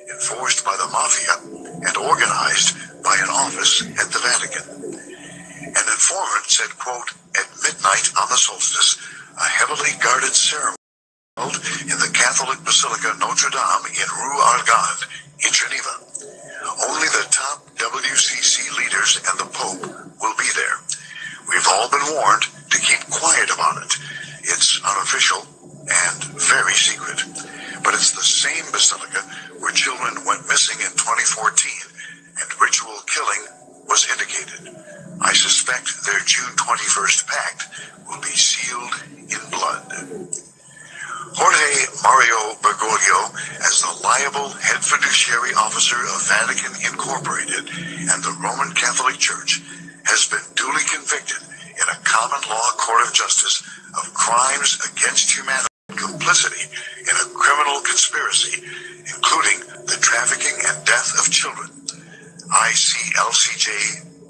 enforced by the mafia, and organized by an office at the Vatican. An informant said, quote, "At midnight on the solstice, a heavily guarded ceremony held in the Catholic Basilica Notre Dame in Rue Argand in Geneva. Only the top WCC leaders and the Pope will be there. We've all been warned to keep quiet about it. It's unofficial and very secret. But it's the same basilica where children went missing in 2014 and ritual killing was indicated. I suspect their June 21st pact will be sealed in blood." Jorge Mario Bergoglio, as the liable head fiduciary officer of Vatican Incorporated and the Roman Catholic Church, has been duly convicted in a common law court of justice of crimes against humanity and complicity in a criminal conspiracy, including the trafficking and death of children. ICLCJ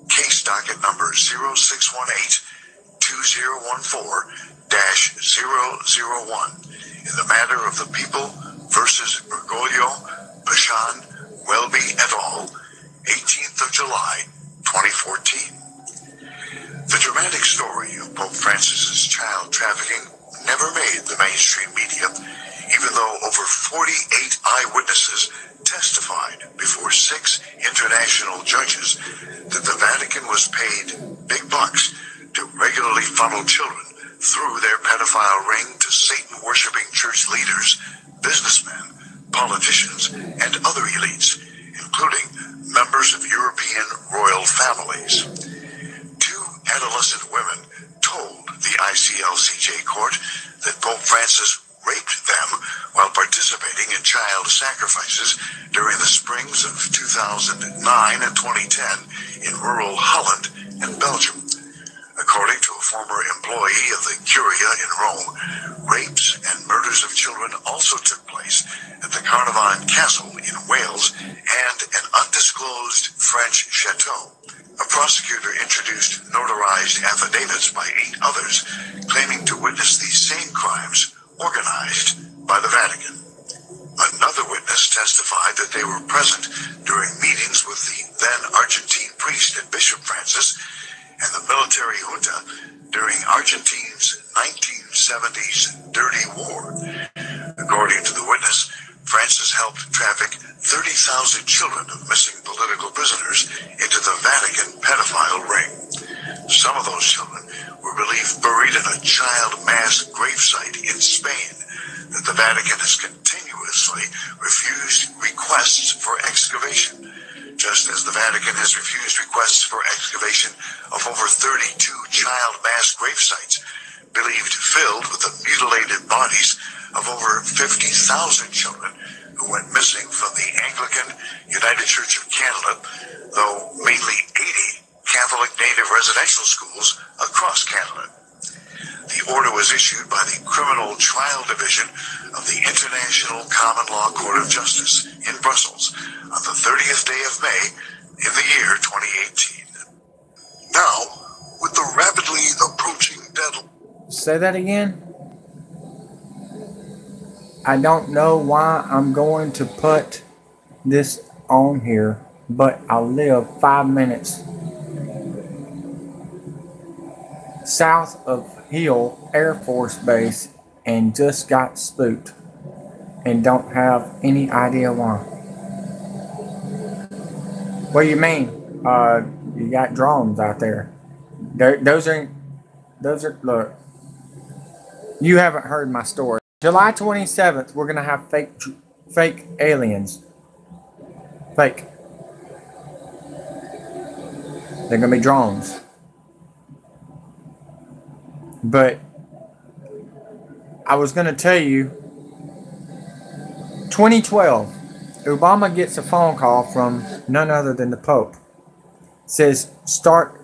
case docket number 0618-2014-001 in the matter of the People versus Bergoglio, Bashan, Welby et al., 18th of July, 2014. The dramatic story of Pope Francis's child trafficking never made the mainstream media, even though over 48 eyewitnesses testified before 6 international judges that the Vatican was paid big bucks to regularly funnel children through their pedophile ring to Satan-worshipping church leaders, businessmen, politicians, and other elites, including members of European royal families. 2 adolescent women told the ICLCJ court that Pope Francis raped them while participating in child sacrifices during the springs of 2009 and 2010 in rural Holland and Belgium. According to a former employee of the Curia in Rome, rapes and murders of children also took place at the Carnarvon Castle in Wales and an undisclosed French chateau. A prosecutor introduced notarized affidavits by 8 others claiming to witness these same crimes organized by the Vatican. Another witness testified that they were present during meetings with the then Argentine priest and Bishop Francis and the military junta during Argentine's 1970s dirty war. According to the witness, Francis helped traffic 30,000 children of missing political prisoners into the Vatican pedophile ring. Some of those children were believed buried in a child mass gravesite in Spain that the Vatican has continuously refused requests for excavation, just as the Vatican has refused requests for excavation of over 32 child mass gravesites believed filled with the mutilated bodies of over 50,000 children who went missing from the Anglican United Church of Canada, though mainly 80 Catholic native residential schools across Canada. The order was issued by the Criminal Trial Division of the International Common Law Court of Justice in Brussels on the 30th day of May in the year 2018. Now, with the rapidly approaching deadline... Say that again? I don't know why I'm going to put this on here, but I live 5 minutes south of Hill Air Force Base and just got spooked and don't have any idea why. What do you mean? You got drones out there. Those are, look, you haven't heard my story. July 27th, we're going to have fake aliens. Fake. They're going to be drones. But I was going to tell you, 2012, Obama gets a phone call from none other than the Pope. Says, start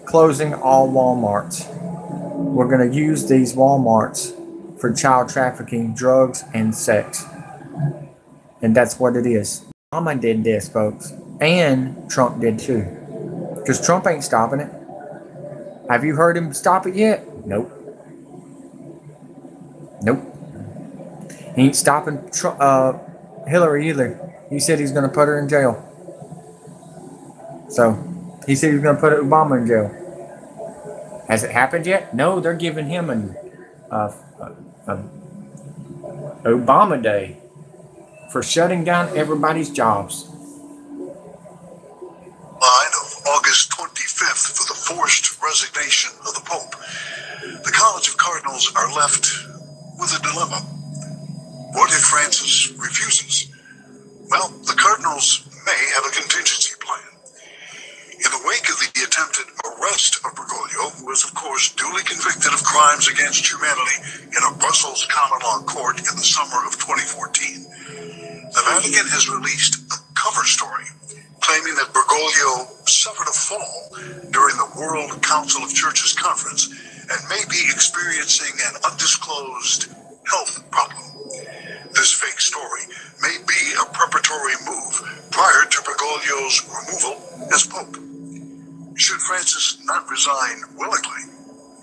closing all Walmarts. We're going to use these Walmarts for child trafficking, drugs, and sex. And that's what it is. Obama did this, folks. And Trump did too. Because Trump ain't stopping it. Have you heard him stop it yet? Nope. Nope. He ain't stopping Hillary either. He said he's going to put her in jail. So, he said he's going to put Obama in jail. Has it happened yet? No, they're giving him an Obama Day for shutting down everybody's jobs. Line of August 25th for the forced resignation of the Pope. The College of Cardinals are left with a dilemma. What if Francis refuses? Well, the Cardinals may have a contingency plan. In the wake of the attempted arrest of Bergoglio, who was of course duly convicted of crimes against humanity in a Brussels common law court in the summer of 2014, the Vatican has released a cover story claiming that Bergoglio suffered a fall during the World Council of Churches conference and may be experiencing an undisclosed health problem. This fake story may be a preparatory move prior to Bergoglio's removal as Pope. Should Francis not resign willingly,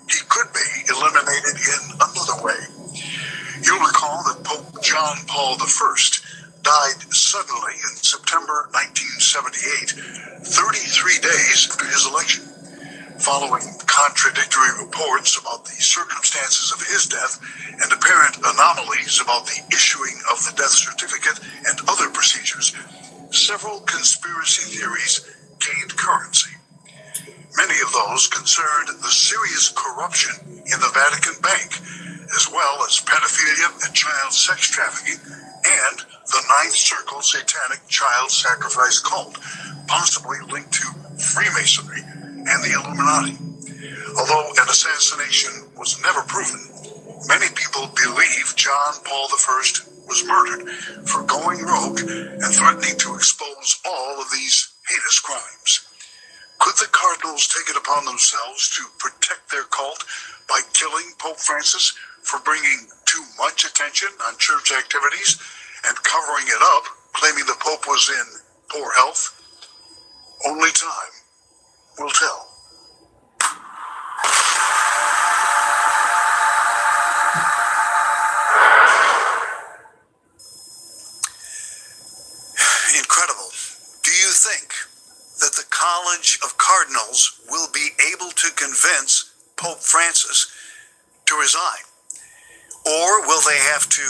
he could be eliminated in another way. You'll recall that Pope John Paul I died suddenly in September 1978, 33 days after his election. Following contradictory reports about the circumstances of his death and apparent anomalies about the issuing of the death certificate and other procedures, several conspiracy theories gained currency. Many of those concerned the serious corruption in the Vatican Bank, as well as pedophilia and child sex trafficking, and the Ninth Circle satanic child sacrifice cult, possibly linked to Freemasonry and the Illuminati. Although an assassination was never proven, many people believe John Paul I was murdered for going rogue and threatening to expose all of these heinous crimes. Could the Cardinals take it upon themselves to protect their cult by killing Pope Francis for bringing too much attention on church activities and covering it up, claiming the Pope was in poor health? Only time will tell. think that the College of Cardinals will be able to convince Pope Francis to resign? Or will they have to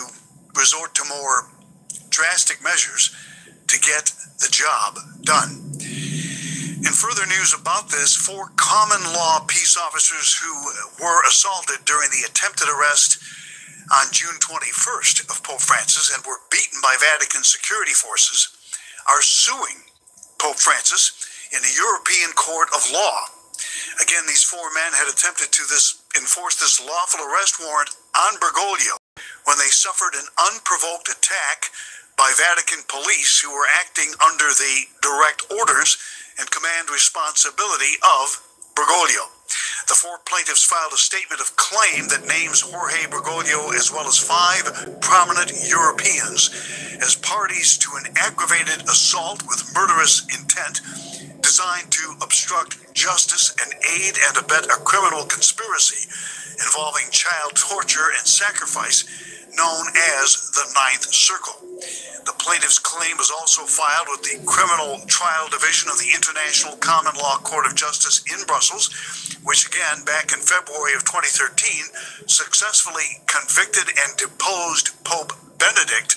resort to more drastic measures to get the job done? In further news about this, 4 common law peace officers who were assaulted during the attempted arrest on June 21st of Pope Francis and were beaten by Vatican security forces are suing Pope Francis in a European court of law. Again, these 4 men had attempted to enforce this lawful arrest warrant on Bergoglio when they suffered an unprovoked attack by Vatican police who were acting under the direct orders and command responsibility of Bergoglio. The 4 plaintiffs filed a statement of claim that names Jorge Bergoglio as well as 5 prominent Europeans as parties to an aggravated assault with murderous intent designed to obstruct justice and aid and abet a criminal conspiracy involving child torture and sacrifice known as the Ninth Circle. The plaintiff's claim was also filed with the Criminal Trial Division of the International Common Law Court of Justice in Brussels, which again, back in February of 2013, successfully convicted and deposed Pope Benedict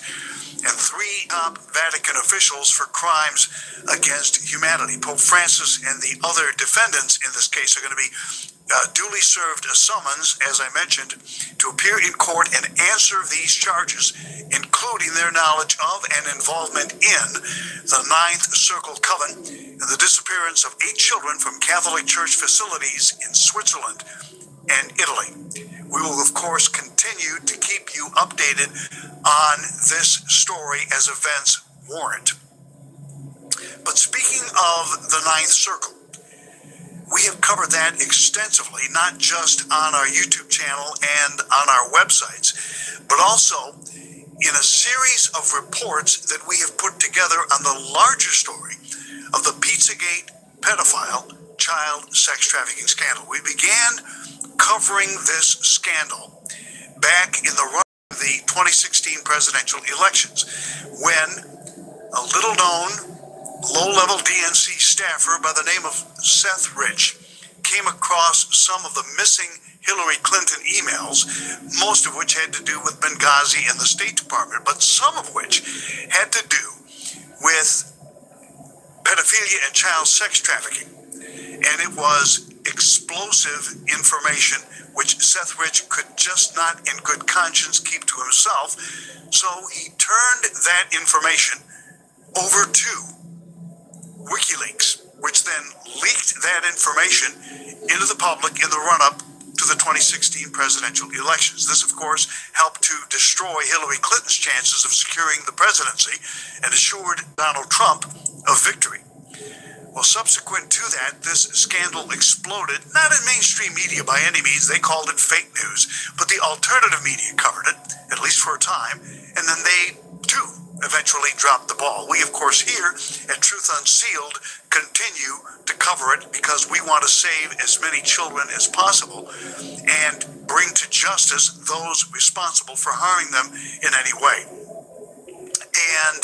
and 3 top Vatican officials for crimes against humanity. Pope Francis and the other defendants in this case are going to be duly served a summons, as I mentioned, to appear in court and answer these charges, including their knowledge of and involvement in the Ninth Circle Coven and the disappearance of 8 children from Catholic Church facilities in Switzerland and Italy. We will, of course, continue to keep you updated on this story as events warrant. But speaking of the Ninth Circle, we have covered that extensively, not just on our YouTube channel and on our websites, but also in a series of reports that we have put together on the larger story of the Pizzagate pedophile child sex trafficking scandal. We began covering this scandal back in the run of the 2016 presidential elections when a little-known low-level DNC staffer by the name of Seth Rich came across some of the missing Hillary Clinton emails, most of which had to do with Benghazi and the State Department, but some of which had to do with pedophilia and child sex trafficking. And it was explosive information which Seth Rich could just not in good conscience keep to himself, so he turned that information over to WikiLeaks, which then leaked that information into the public in the run-up to the 2016 presidential elections. This, of course, helped to destroy Hillary Clinton's chances of securing the presidency and assured Donald Trump of victory. Well, subsequent to that, this scandal exploded, not in mainstream media by any means. They called it fake news, but the alternative media covered it, at least for a time, and then they, too, eventually dropped the ball. We, of course, here at Truth Unsealed continue to cover it because we want to save as many children as possible and bring to justice those responsible for harming them in any way. And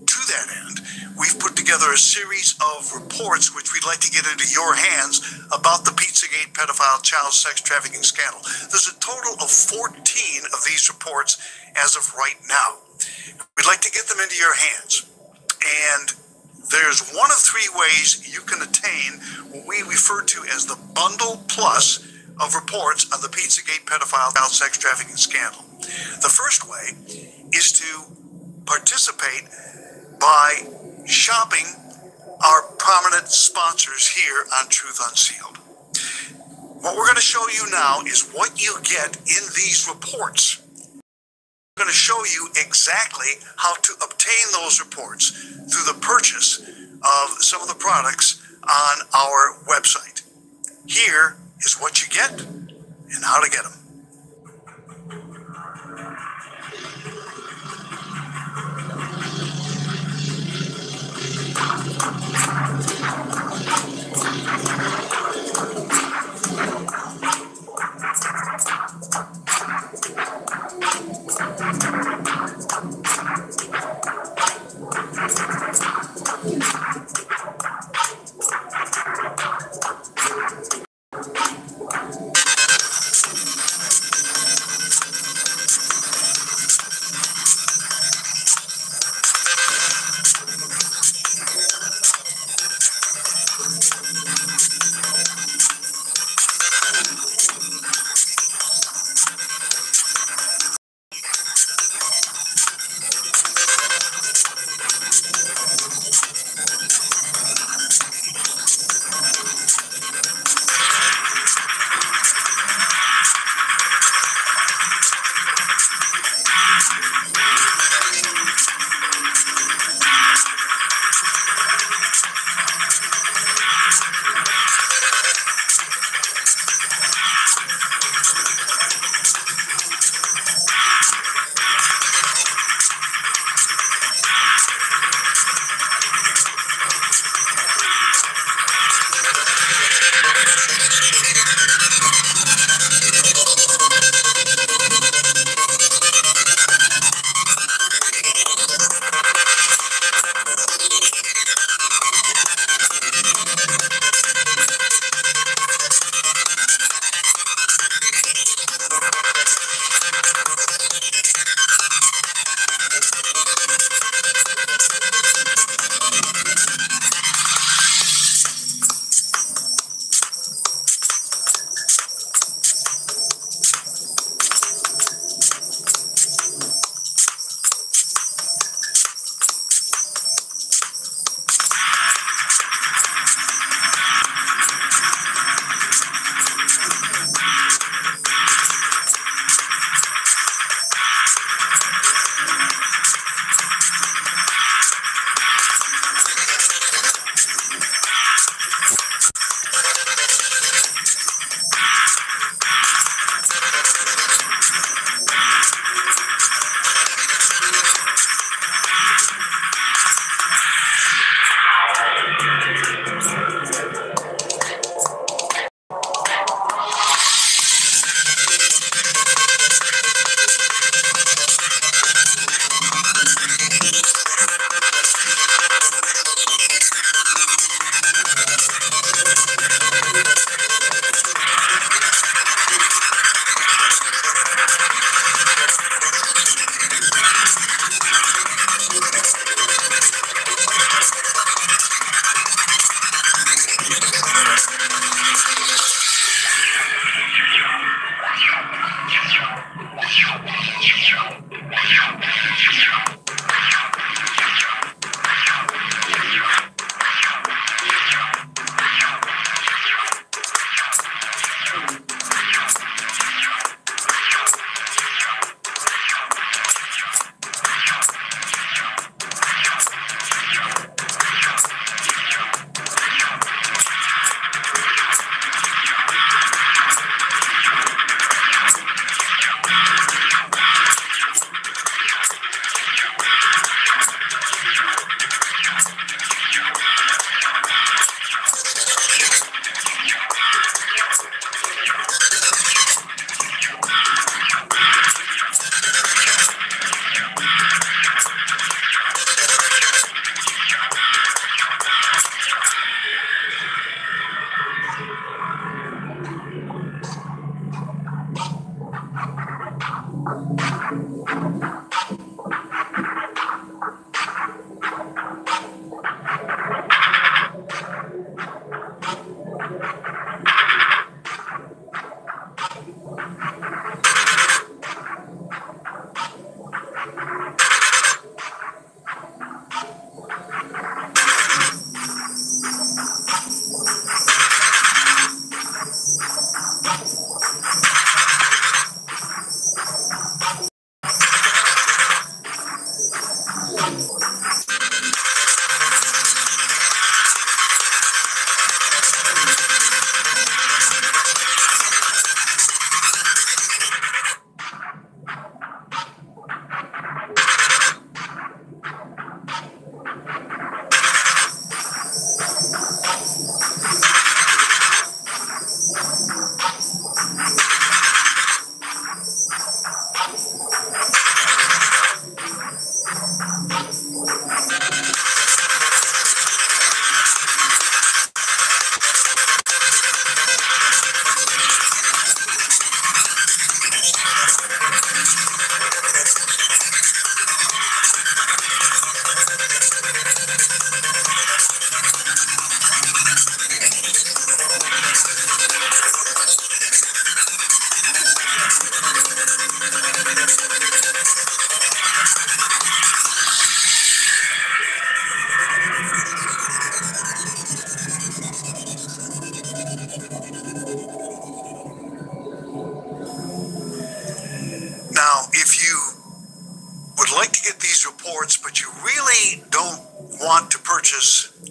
to that end, we've put together a series of reports which we'd like to get into your hands about the Pizzagate pedophile child sex trafficking scandal. There's a total of 14 of these reports as of right now. We'd like to get them into your hands. And there's one of 3 ways you can attain what we refer to as the Bundle Plus of reports on the Pizzagate pedophile child sex trafficking scandal. The first way is to participate by shopping our prominent sponsors here on Truth Unsealed. What we're going to show you now is what you get in these reports. We're going to show you exactly how to obtain those reports through the purchase of some of the products on our website. Here is what you get and how to get them.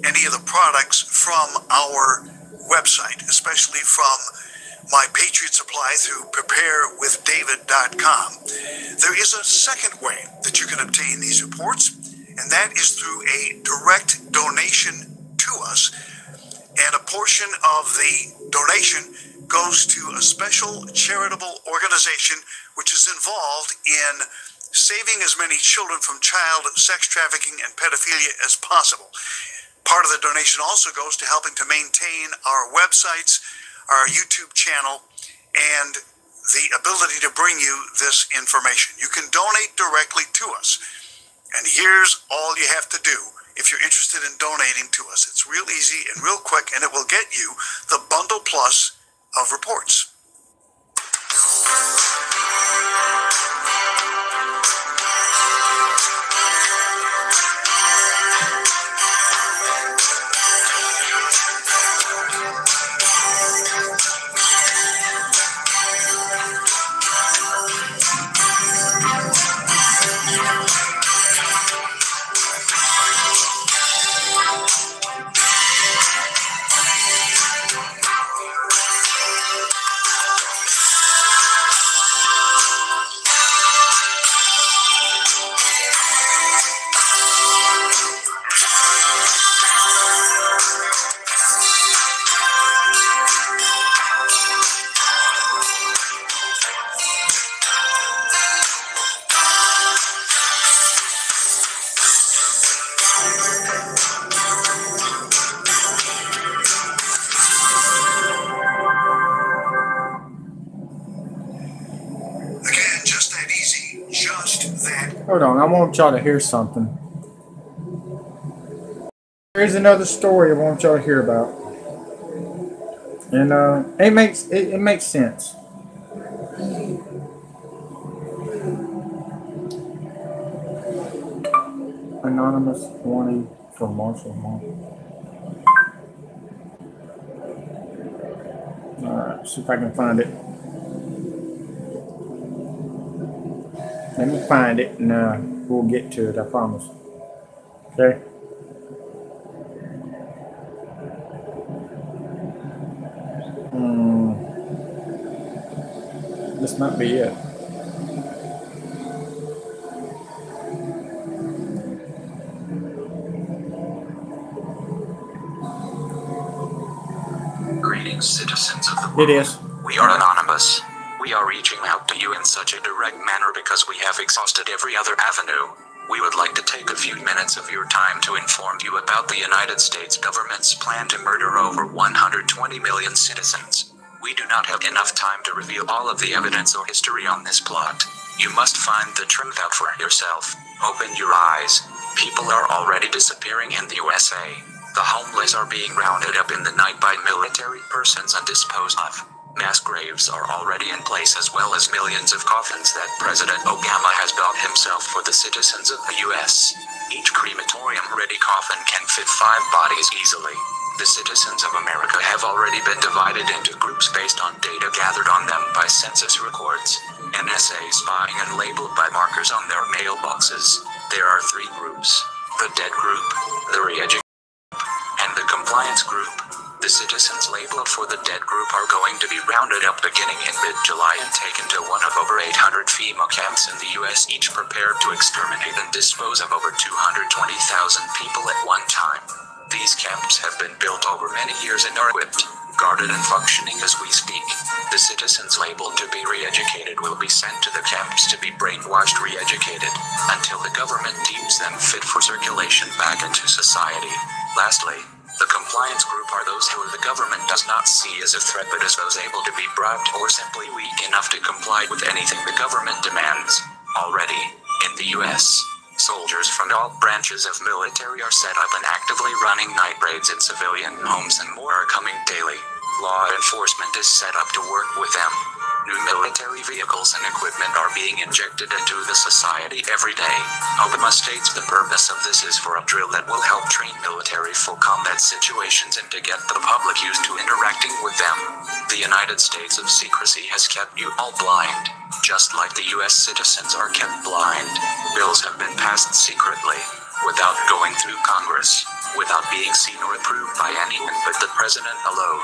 any of the products from our website, especially from My Patriot Supply through preparewithdavid.com. There is a second way that you can obtain these reports, and that is through a direct donation to us. And a portion of the donation goes to a special charitable organization which is involved in saving as many children from child sex trafficking and pedophilia as possible. Part of the donation also goes to helping to maintain our websites, our YouTube channel, and the ability to bring you this information. You can donate directly to us. And here's all you have to do if you're interested in donating to us. It's real easy and real quick, and it will get you the bundle plus of reports. Hold on, I want y'all to hear something. Here's another story I want y'all to hear about, and it makes sense. Anonymous warning for martial law. All right, see if I can find it. Let me find it, and we'll get to it, I promise. Okay? This might be it. Greetings, citizens of the world. It is. We are anonymous. We are reaching out to you in such a direct manner because we have exhausted every other avenue. We would like to take a few minutes of your time to inform you about the United States government's plan to murder over 120 million citizens. We do not have enough time to reveal all of the evidence or history on this plot. You must find the truth out for yourself. Open your eyes. People are already disappearing in the USA. The homeless are being rounded up in the night by military persons and disposed of. Mass graves are already in place, as well as millions of coffins that President Obama has built himself for the citizens of the U.S. Each crematorium-ready coffin can fit 5 bodies easily. The citizens of America have already been divided into groups based on data gathered on them by census records, NSA spying, and labeled by markers on their mailboxes. There are 3 groups: the dead group, the re-educated, and the compliance group. The citizens labeled for the dead group are going to be rounded up beginning in mid-July and taken to one of over 800 FEMA camps in the U.S., each prepared to exterminate and dispose of over 220,000 people at one time. These camps have been built over many years and are equipped, guarded, and functioning as we speak. The citizens labeled to be re-educated will be sent to the camps to be brainwashed, re-educated, until the government deems them fit for circulation back into society. Lastly, the compliance group are those who the government does not see as a threat, but as those able to be bribed or simply weak enough to comply with anything the government demands. Already, in the U.S., soldiers from all branches of military are set up and actively running night raids in civilian homes, and more are coming daily. Law enforcement is set up to work with them. New military vehicles and equipment are being injected into the society every day. Obama states the purpose of this is for a drill that will help train military for combat situations and to get the public used to interacting with them. The United States of secrecy has kept you all blind, just like the U.S. citizens are kept blind. Bills have been passed secretly, without going through Congress. without being seen or approved by anyone but the president alone.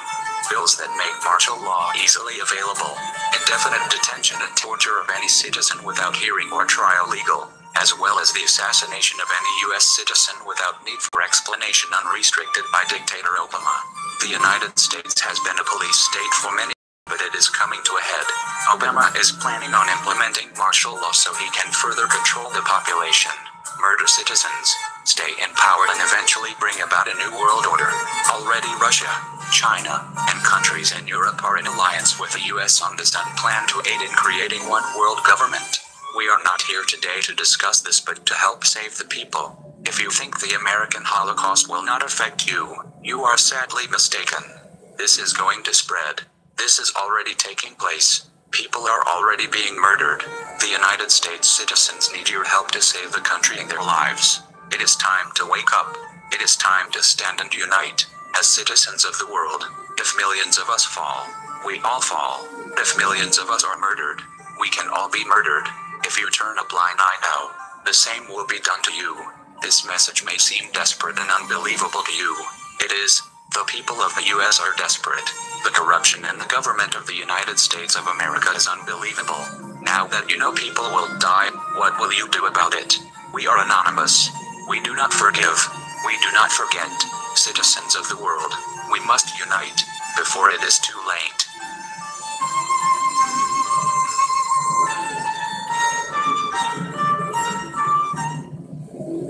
Bills that make martial law easily available, indefinite detention and torture of any citizen without hearing or trial legal, as well as the assassination of any U.S. citizen without need for explanation unrestricted by dictator Obama. The United States has been a police state for many, but it is coming to a head. Obama is planning on implementing martial law so he can further control the population, murder citizens, stay in power and eventually bring about a new world order. Already Russia, China, and countries in Europe are in alliance with the US on this plan to aid in creating one world government. We are not here today to discuss this but to help save the people. If you think the American Holocaust will not affect you, you are sadly mistaken. This is going to spread. This is already taking place. People are already being murdered. The United States citizens need your help to save the country and their lives. It is time to wake up. It is time to stand and unite, as citizens of the world. If millions of us fall, we all fall. If millions of us are murdered, we can all be murdered. If you turn a blind eye now, the same will be done to you. This message may seem desperate and unbelievable to you. It is. The people of the U.S. are desperate. The corruption in the government of the United States of America is unbelievable. Now that you know people will die, what will you do about it? We are anonymous. We do not forgive. We do not forget. Citizens of the world, we must unite before it is too late.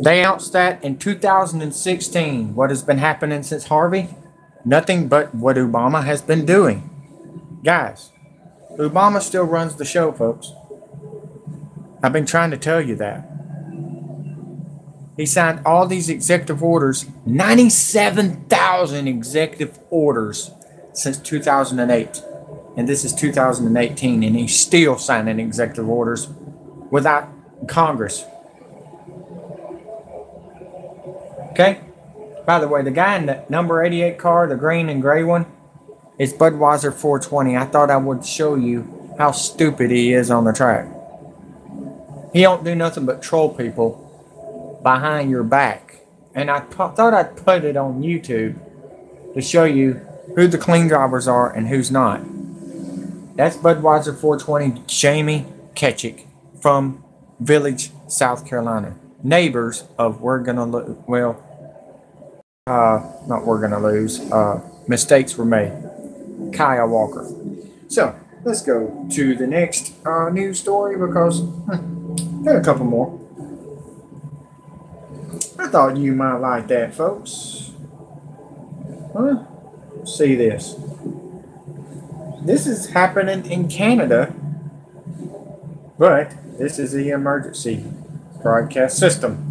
They announced that in 2016. What has been happening since Harvey? Nothing but what Obama has been doing. Guys, Obama still runs the show, folks. I've been trying to tell you that. He signed all these executive orders, 97,000 executive orders since 2008. And this is 2018, and he's still signing executive orders without Congress. Okay? By the way, the guy in the number 88 car, the green and gray one, is Budweiser 420. I thought I would show you how stupid he is on the track. He don't do nothing but troll people behind your back. And I thought I'd put it on YouTube to show you who the clean drivers are and who's not. That's Budweiser 420 Jamie Ketchick from Village, South Carolina. Neighbors of We're Gonna Lose. Well, not We're Gonna Lose. Mistakes Were Made. Kyle Walker. So, let's go to the next news story because got a couple more. I thought you might like that, folks. Huh? See this. This is happening in Canada, but this is the emergency broadcast system.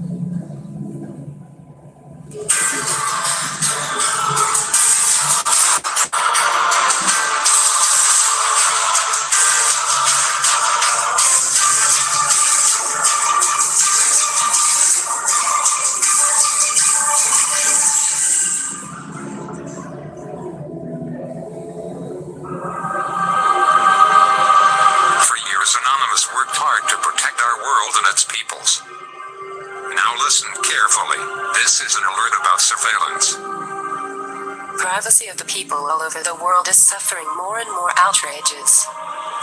Privacy of the people all over the world is suffering more and more outrages.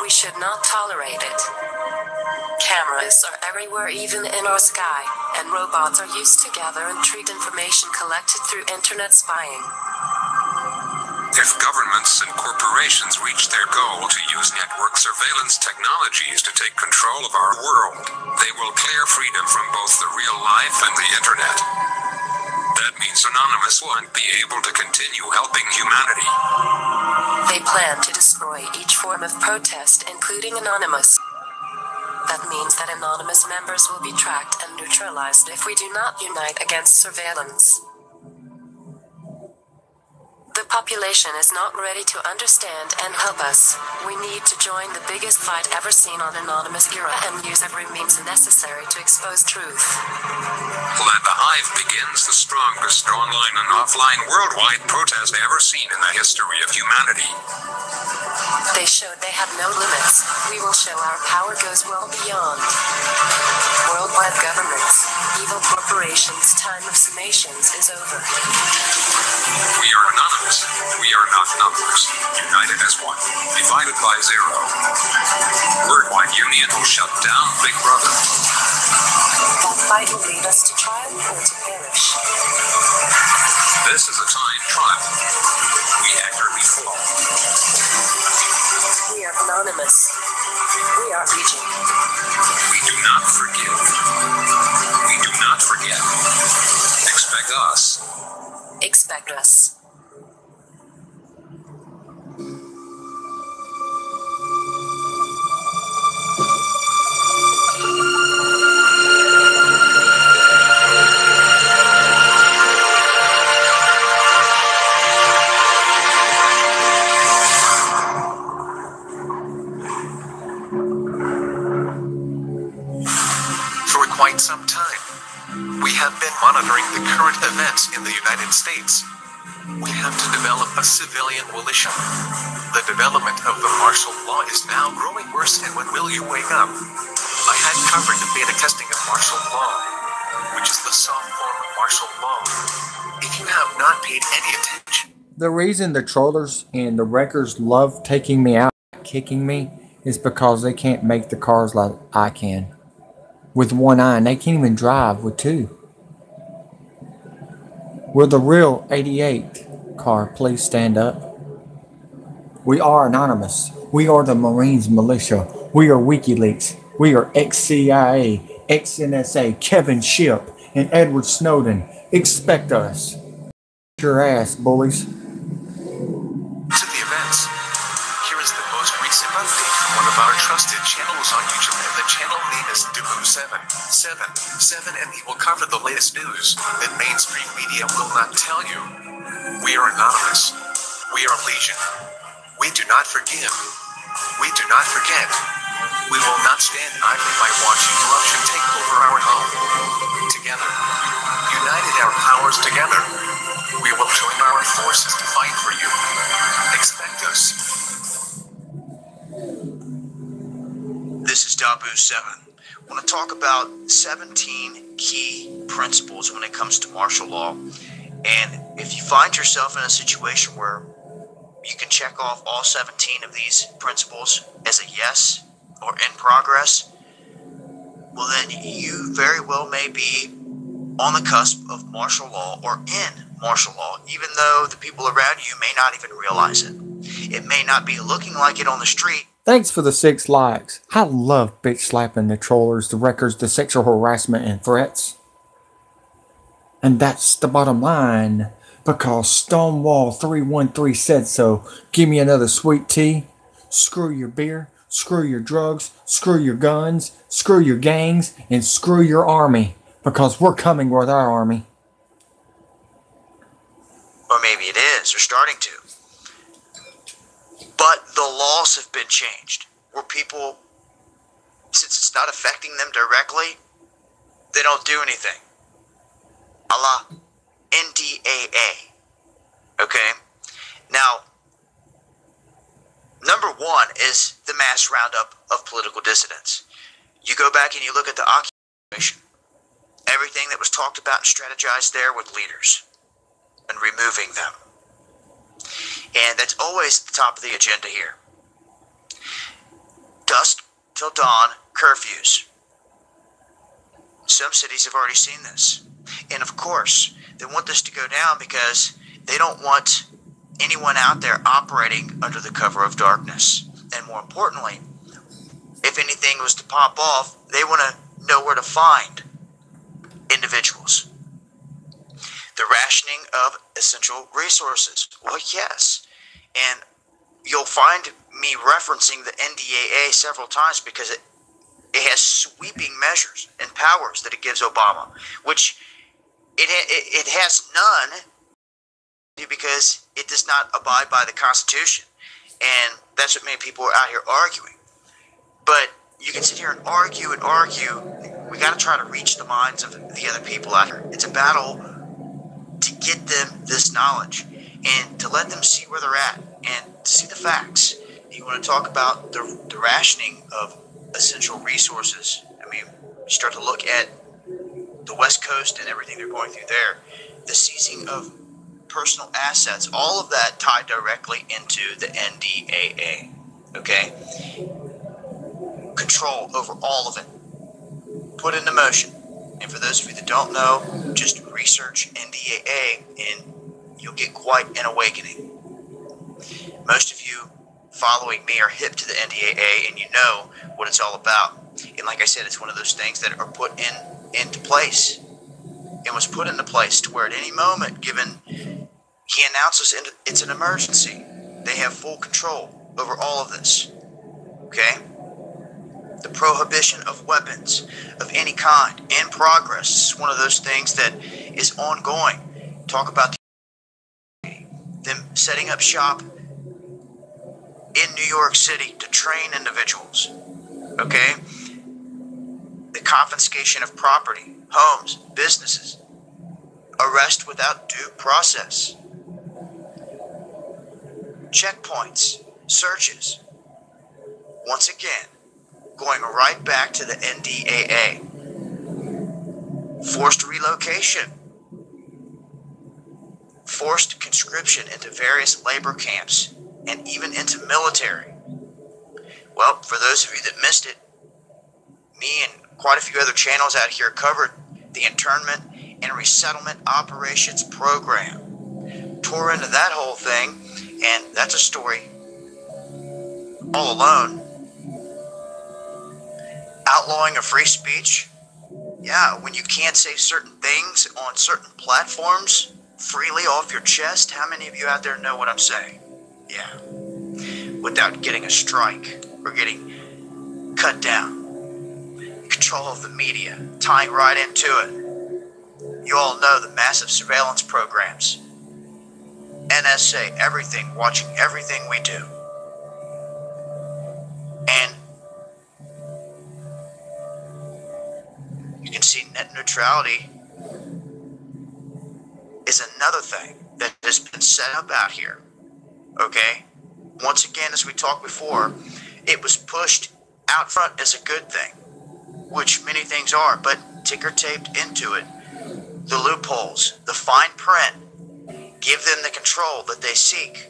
We should not tolerate it. Cameras are everywhere, even in our sky, and robots are used to gather and treat information collected through internet spying. If governments and corporations reach their goal to use network surveillance technologies to take control of our world, they will clear freedom from both the real life and the internet. That means Anonymous won't be able to continue helping humanity. They plan to destroy each form of protest, including Anonymous. That means that Anonymous members will be tracked and neutralized if we do not unite against surveillance. The population is not ready to understand and help us. We need to join the biggest fight ever seen on Anonymous Era and use every means necessary to expose truth. Let the Hive begins the strongest online and offline worldwide protest ever seen in the history of humanity. They showed they have no limits. We will show our power goes well beyond. Worldwide governments, evil corporations, time of summations is over. We are anonymous. We are not numbers. United as one. Divided by zero. Worldwide union will shut down Big Brother. That fight will lead us to triumph or to perish. This is a time trial. We enter before. We are anonymous. We are legion. We do not forgive. We do not forget. Expect us. Expect us. For quite some time, we have been monitoring the current events in the United States. We have to develop a civilian militia. The development of the martial law is now growing worse, and when will you wake up? I had covered the beta testing of martial law, which is the soft form of martial law. If you have not paid any attention... The reason the trollers and the wreckers love taking me out, kicking me, is because they can't make the cars like I can. With one eye, and they can't even drive with two. Will the real 88 car please stand up? We are anonymous. We are the Marines militia. We are WikiLeaks. We are ex-CIA, ex-NSA, Kevin Shipp, and Edward Snowden. Expect us. Your ass, bullies. To the events. Here is the most recent update from one of our trusted channels on YouTube, and the channel name is Dubu777, and he will cover the latest news that mainstream media will not tell you. We are anonymous. We are legion. We do not forgive. We do not forget. We will not stand idly by watching corruption take over our home. Together, united our powers together, we will join our forces to fight for you. Expect us. This is Dabu7. I want to talk about 17 key principles when it comes to martial law. And if you find yourself in a situation where you can check off all 17 of these principles as a yes or in progress, well then you very well may be on the cusp of martial law or in martial law, even though the people around you may not even realize it. It may not be looking like it on the street. Thanks for the 6 likes. I love bitch slapping the trollers, the wreckers, the sexual harassment and threats. And that's the bottom line, because Stonewall 313 said so. Give me another sweet tea. Screw your beer. Screw your drugs. Screw your guns. Screw your gangs. And screw your army. Because we're coming with our army. Or maybe it is, or starting to. But the laws have been changed, where people, since it's not affecting them directly, they don't do anything. A la NDAA. Okay? Now, number one is the mass roundup of political dissidents. You go back and you look at the occupation. Everything that was talked about and strategized there with leaders and removing them. And that's always at the top of the agenda here. Dusk till dawn curfews. Some cities have already seen this. And of course, they want this to go down because they don't want anyone out there operating under the cover of darkness. And more importantly, if anything was to pop off, they want to know where to find individuals. The rationing of essential resources. Well, yes. And you'll find me referencing the NDAA several times because it has sweeping measures and powers that it gives Obama, which it has none because it does not abide by the Constitution. And that's what many people are out here arguing. But you can sit here and argue and argue. We got to try to reach the minds of the other people out here. It's a battle to get them this knowledge and to let them see where they're at and to see the facts. You want to talk about the rationing of essential resources. I mean, you start to look at the West Coast and everything they're going through there, the seizing of personal assets, all of that tied directly into the NDAA, okay? Control over all of it, put into motion. And for those of you that don't know, just research NDAA and you'll get quite an awakening. Most of you following me are hip to the NDAA and you know what it's all about. And like I said, it's one of those things that are put into place. It was put into place to where at any moment, given he announces it's an emergency, they have full control over all of this. Okay? The prohibition of weapons of any kind in progress is one of those things that is ongoing. Talk about them setting up shop in New York City to train individuals. Okay? The confiscation of property, homes, businesses, arrest without due process, checkpoints, searches. Once again, going right back to the NDAA. Forced relocation, forced conscription into various labor camps, and even into military. Well, for those of you that missed it, me and quite a few other channels out here covered the internment and resettlement operations program. Tore into that whole thing, and that's a story all alone. Outlawing of free speech. Yeah, when you can't say certain things on certain platforms freely off your chest. How many of you out there know what I'm saying? Yeah. Without getting a strike or getting cut down. Control of the media, tying right into it. You all know the massive surveillance programs. NSA, everything, watching everything we do. And you can see net neutrality is another thing that has been set up out here. Okay? Once again, as we talked before, it was pushed out front as a good thing, which many things are, but ticker taped into it. The loopholes, the fine print, give them the control that they seek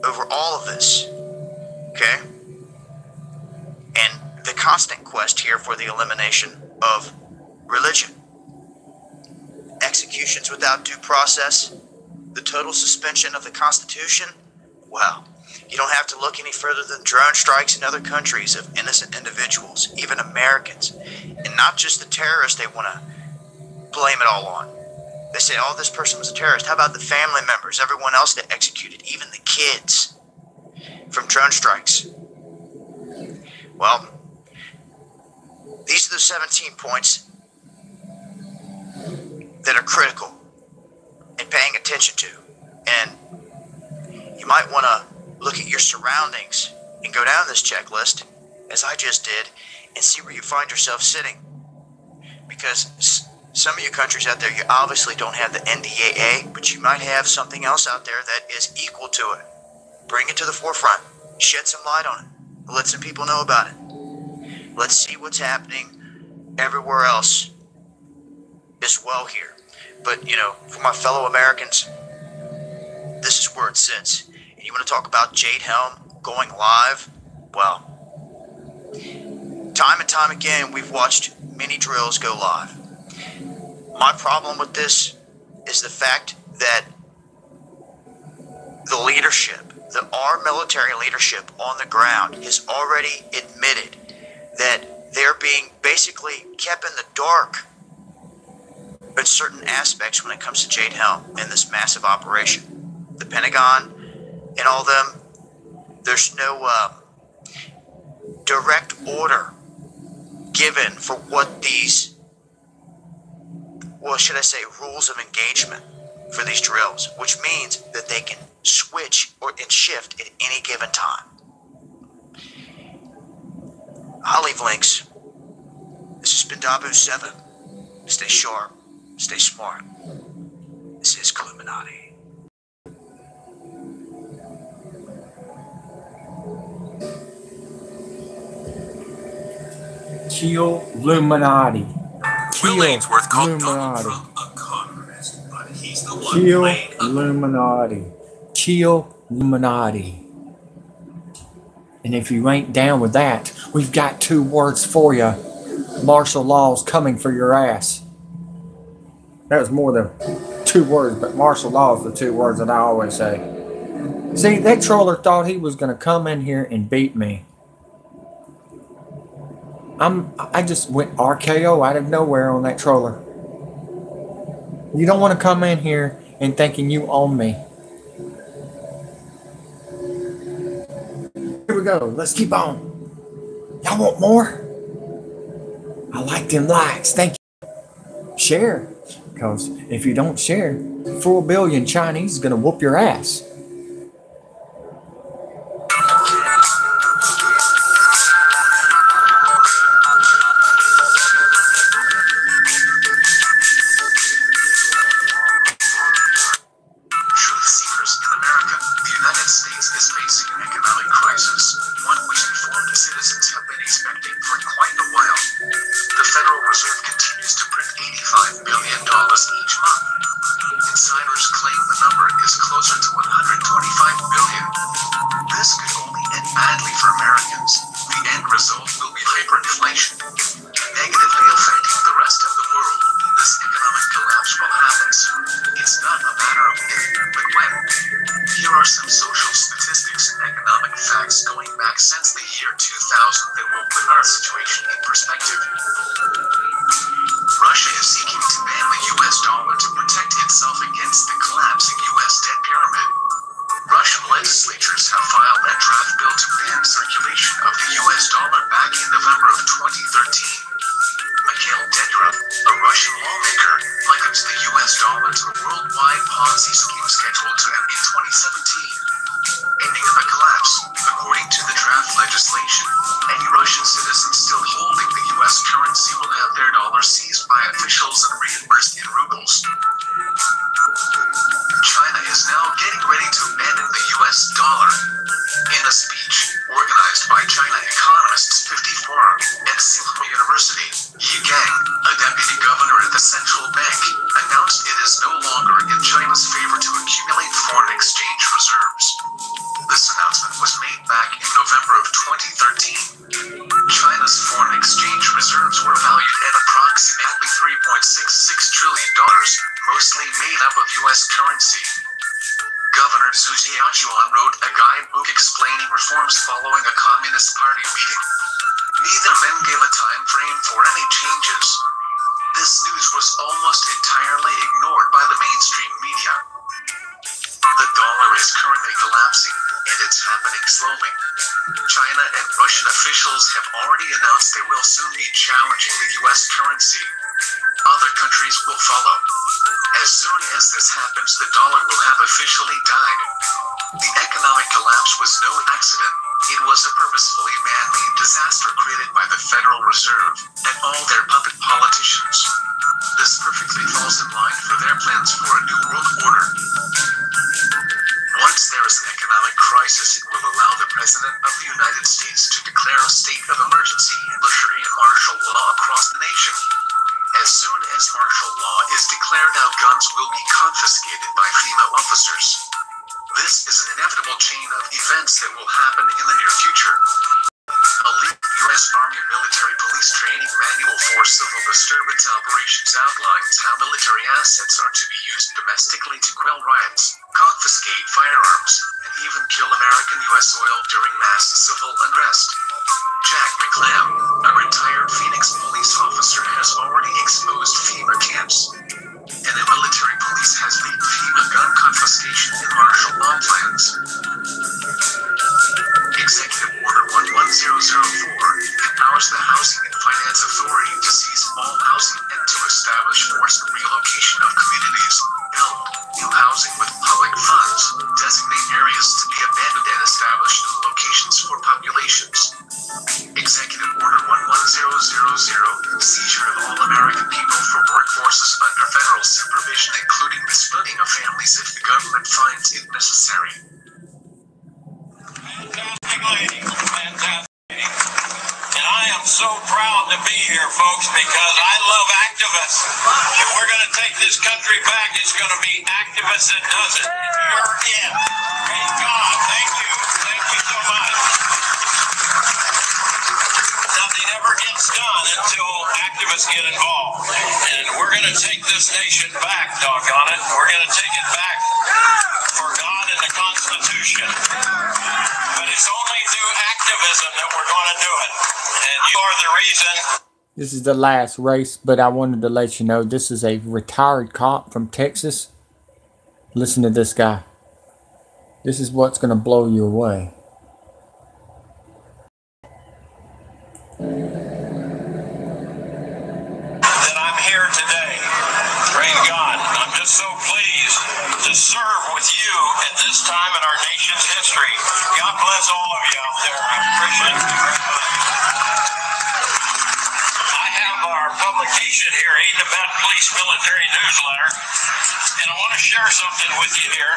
over all of this. Okay? And the constant quest here for the elimination of religion. Executions without due process. The total suspension of the Constitution. Well, you don't have to look any further than drone strikes in other countries of innocent individuals, even Americans. And not just the terrorists they want to blame it all on. They say, oh, this person was a terrorist. How about the family members, everyone else that executed, even the kids from drone strikes? Well, these are the 17 points that are critical and paying attention to. And you might want to look at your surroundings and go down this checklist, as I just did, and see where you find yourself sitting. Because some of you countries out there, you obviously don't have the NDAA, but you might have something else out there that is equal to it. Bring it to the forefront. Shed some light on it. Let some people know about it. Let's see what's happening everywhere else as well here. But, you know, for my fellow Americans, this is where it sits. And you want to talk about Jade Helm going live? Well, time and time again, we've watched many drills go live. My problem with this is the fact that the leadership, our military leadership on the ground has already admitted that they're being basically kept in the dark in certain aspects when it comes to Jade Helm and this massive operation. The Pentagon and all them, there's no direct order given for what these, well, should I say, rules of engagement. for these drills, which means that they can switch and shift at any given time. I'll leave links. This has been Dabu 7. Stay sharp, stay smart. This is Illuminati. Kill Illuminati. Kill Ainsworth called Illuminati. Donald Trump a communist, but he's the one Kill playing a Illuminati. Kill Illuminati. And if you ain't down with that, we've got 2 words for you. Martial law's coming for your ass. That was more than 2 words, but martial law is the 2 words that I always say. See, that troller thought he was going to come in here and beat me. I just went RKO out of nowhere on that troller. You don't want to come in here and thinking you own me. Here we go. Let's keep on. Y'all want more? I like them likes. Thank you. Share. Because if you don't share, 4 billion Chinese is going to whoop your ass. Fantastic lady. Fantastic lady. And I am so proud to be here, folks, because I love activists. If we're going to take this country back, it's going to be activists that does it. You're in. Praise God. Thank you. Thank you so much. Nothing ever gets done until activists get involved. And we're going to take this nation back, doggone it. We're going to take it back for God and the Constitution. But it's only through activism that we're going to do it. And you are the reason. This is the last race, but I wanted to let you know this is a retired cop from Texas. Listen to this guy. This is what's going to blow you away. That I'm here today. Praise God. I'm just so pleased to serve with you at this time in our nation's history. God bless all of you out there. I appreciate you very much. I have our publication here, Aid to Bad Police Military Newsletter, and I want to share something with you here.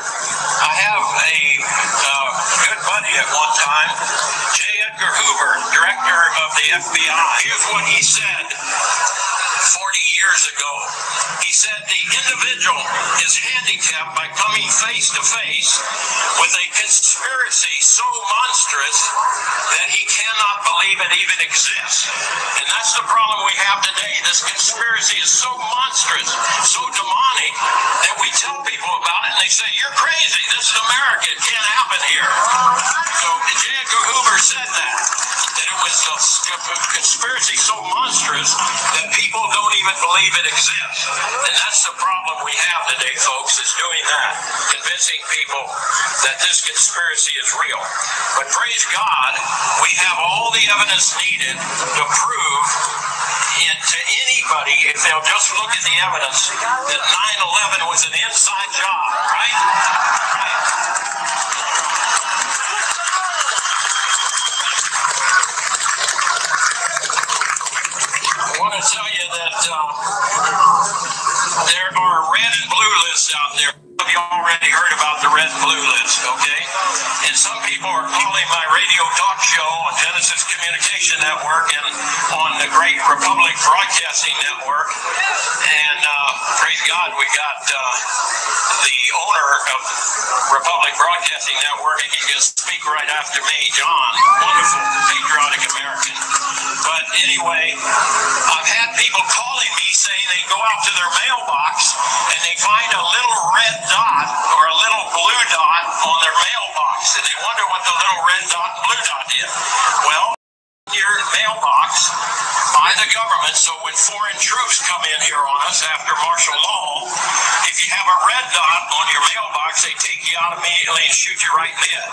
I have a good buddy at one time, J. Edgar Hoover, director of the FBI. Here's what he said 40 years ago. He said the individual is handicapped by coming face to face with a conspiracy so monstrous that he cannot believe it even exists. And that's the problem we have today. This conspiracy is so monstrous, so demonic, that we tell people about it and they say, you're crazy. This is America. It can't happen here. So J. Edgar Hoover said that it was a conspiracy so monstrous that people don't even believe it exists. And that's the problem we have today, folks, is doing that, convincing people that this conspiracy is real. But praise God, we have all the evidence needed to prove to anybody, if they'll just look at the evidence, that 9/11 was an inside job, right? I want to tell you that there are red and blue lists out there. Some of you already heard about the red and blue list, okay? And some people are calling my radio talk show on Genesis Communication Network and on the Great Republic Broadcasting Network. And praise God, we got the owner of Republic Broadcasting Network, and he's going to speak right after me, John, wonderful, patriotic American. But anyway, I've had people calling me saying they go out to their mailbox and they find a little red dot or a little blue dot on their mailbox, and they wonder what the little red dot and blue dot is. Well, your mailbox by the government, so when foreign troops come in here on us after martial law, if you have a red dot on your mailbox, they take you out immediately and shoot you right in the head.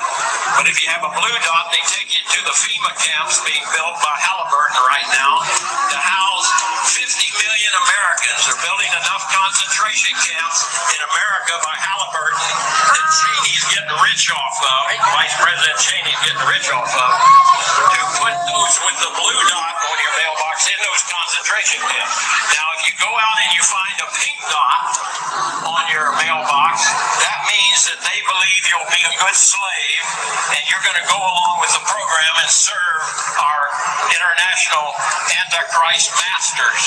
But if you have a blue dot, they take you to the FEMA camps being built by Halliburton right now to house 50 million Americans. They're building enough concentration camps in America by Halliburton that Cheney's getting rich off of, Vice President Cheney's getting rich off of, to put those with the blue dot on your mailbox in those concentration camps. Now, if you go out and you find a pink dot on your mailbox, that means that they believe you'll be a good slave and you're going to go along with the program and serve our international Antichrist masters.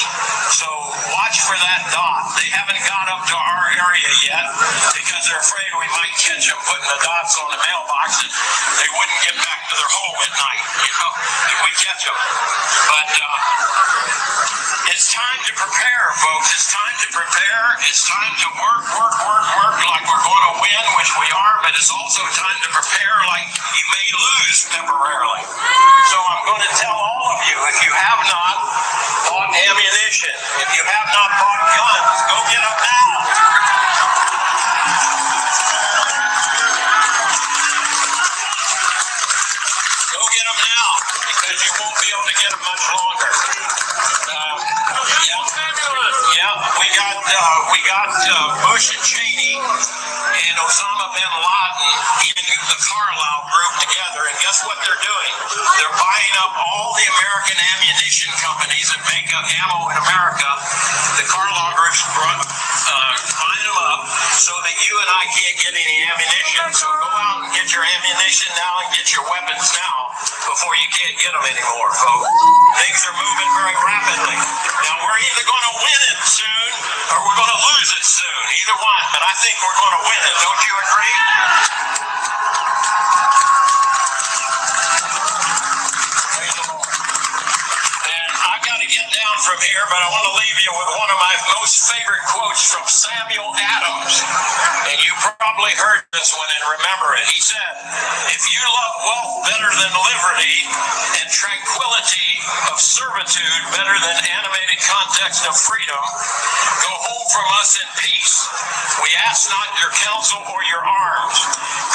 So watch for that dot. They haven't got up to our area yet because they're afraid we might catch them putting the dots on the mailbox and they wouldn't get back to their home at night, if we catch them. But it's time to prepare, folks. It's time to prepare. It's time to work like we're going to win, which we are, but it's also time to prepare like you may lose temporarily. So I'm going to tell all of you, if you have not bought ammunition, if you have not bought guns, go get them now. Go get them now, because you won't be able to get them much longer. We got Bush and Cheney and Osama bin Laden in the Carlisle group together, and guess what they're doing? They're buying up all the American ammunition companies that make up ammo in America. The Carlisle group's buying them up so that you and I can't get any ammunition. So go out and get your ammunition now and get your weapons now before you can't get them anymore, folks. Things are moving very rapidly. Now, we're either going to win it soon or we're going to lose it soon. Either one, but I think we're going to win it. Don't you agree? Get down from here, but I want to leave you with one of my most favorite quotes from Samuel Adams, and you probably heard this one and remember it. He said, "If you love wealth better than liberty and tranquility of servitude better than animated context of freedom, go home from us in peace. We ask not your counsel or your arms.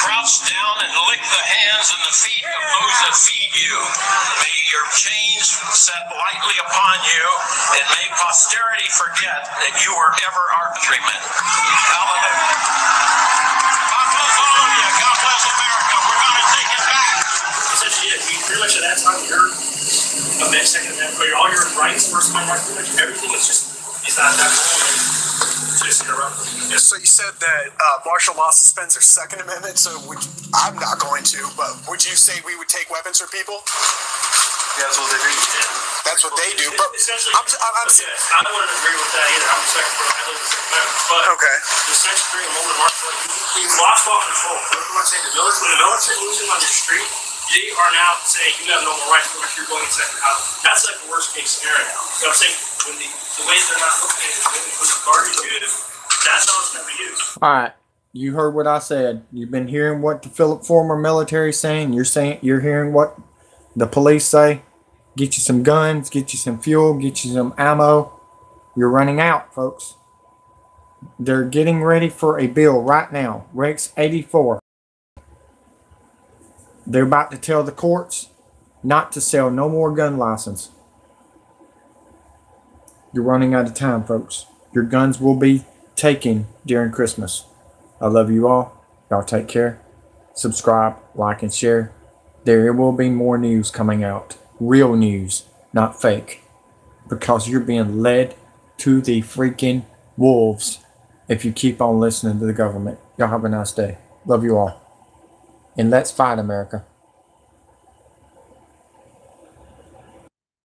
Crouch down and lick the hands and the feet of those that feed you. May your chains set lightly upon you, and may posterity forget that you were ever our countrymen." Hallelujah. God bless all of you. God bless America. We're going to take it back. Essentially, yeah, you pretty much at that time, you're a Second Amendment, all your rights, First Amendment rights, everything is just, it's not that cool. Just interrupt. Yeah, so you said that martial law suspends their Second Amendment, so I'm not going to, but would you say we would take weapons from people? Yeah, that's what they do. Yeah. That's what they do, but essentially, I wouldn't agree with that either. I'm a second for I live in the Second Amendment, but the Section 3 and moment martial law, you lost all control. That's what I'm saying. The military losing on your street, they are now saying you have no more rights because you're going in second house. That's like the worst case scenario. So I'm saying when the way they're not looking at it is when they put the garbage used, that's how it's going to be used. All right. You heard what I said. You've been hearing what the former military is saying. You're hearing what the police say. Get you some guns, get you some fuel, get you some ammo. You're running out, folks. They're getting ready for a bill right now. Rex 84. They're about to tell the courts not to sell no more gun license. You're running out of time, folks. Your guns will be taken during Christmas. I love you all. Y'all take care. Subscribe, like, and share. There will be more news coming out. Real news, not fake. Because you're being led to the freaking wolves if you keep on listening to the government. Y'all have a nice day. Love you all. And let's fight, America.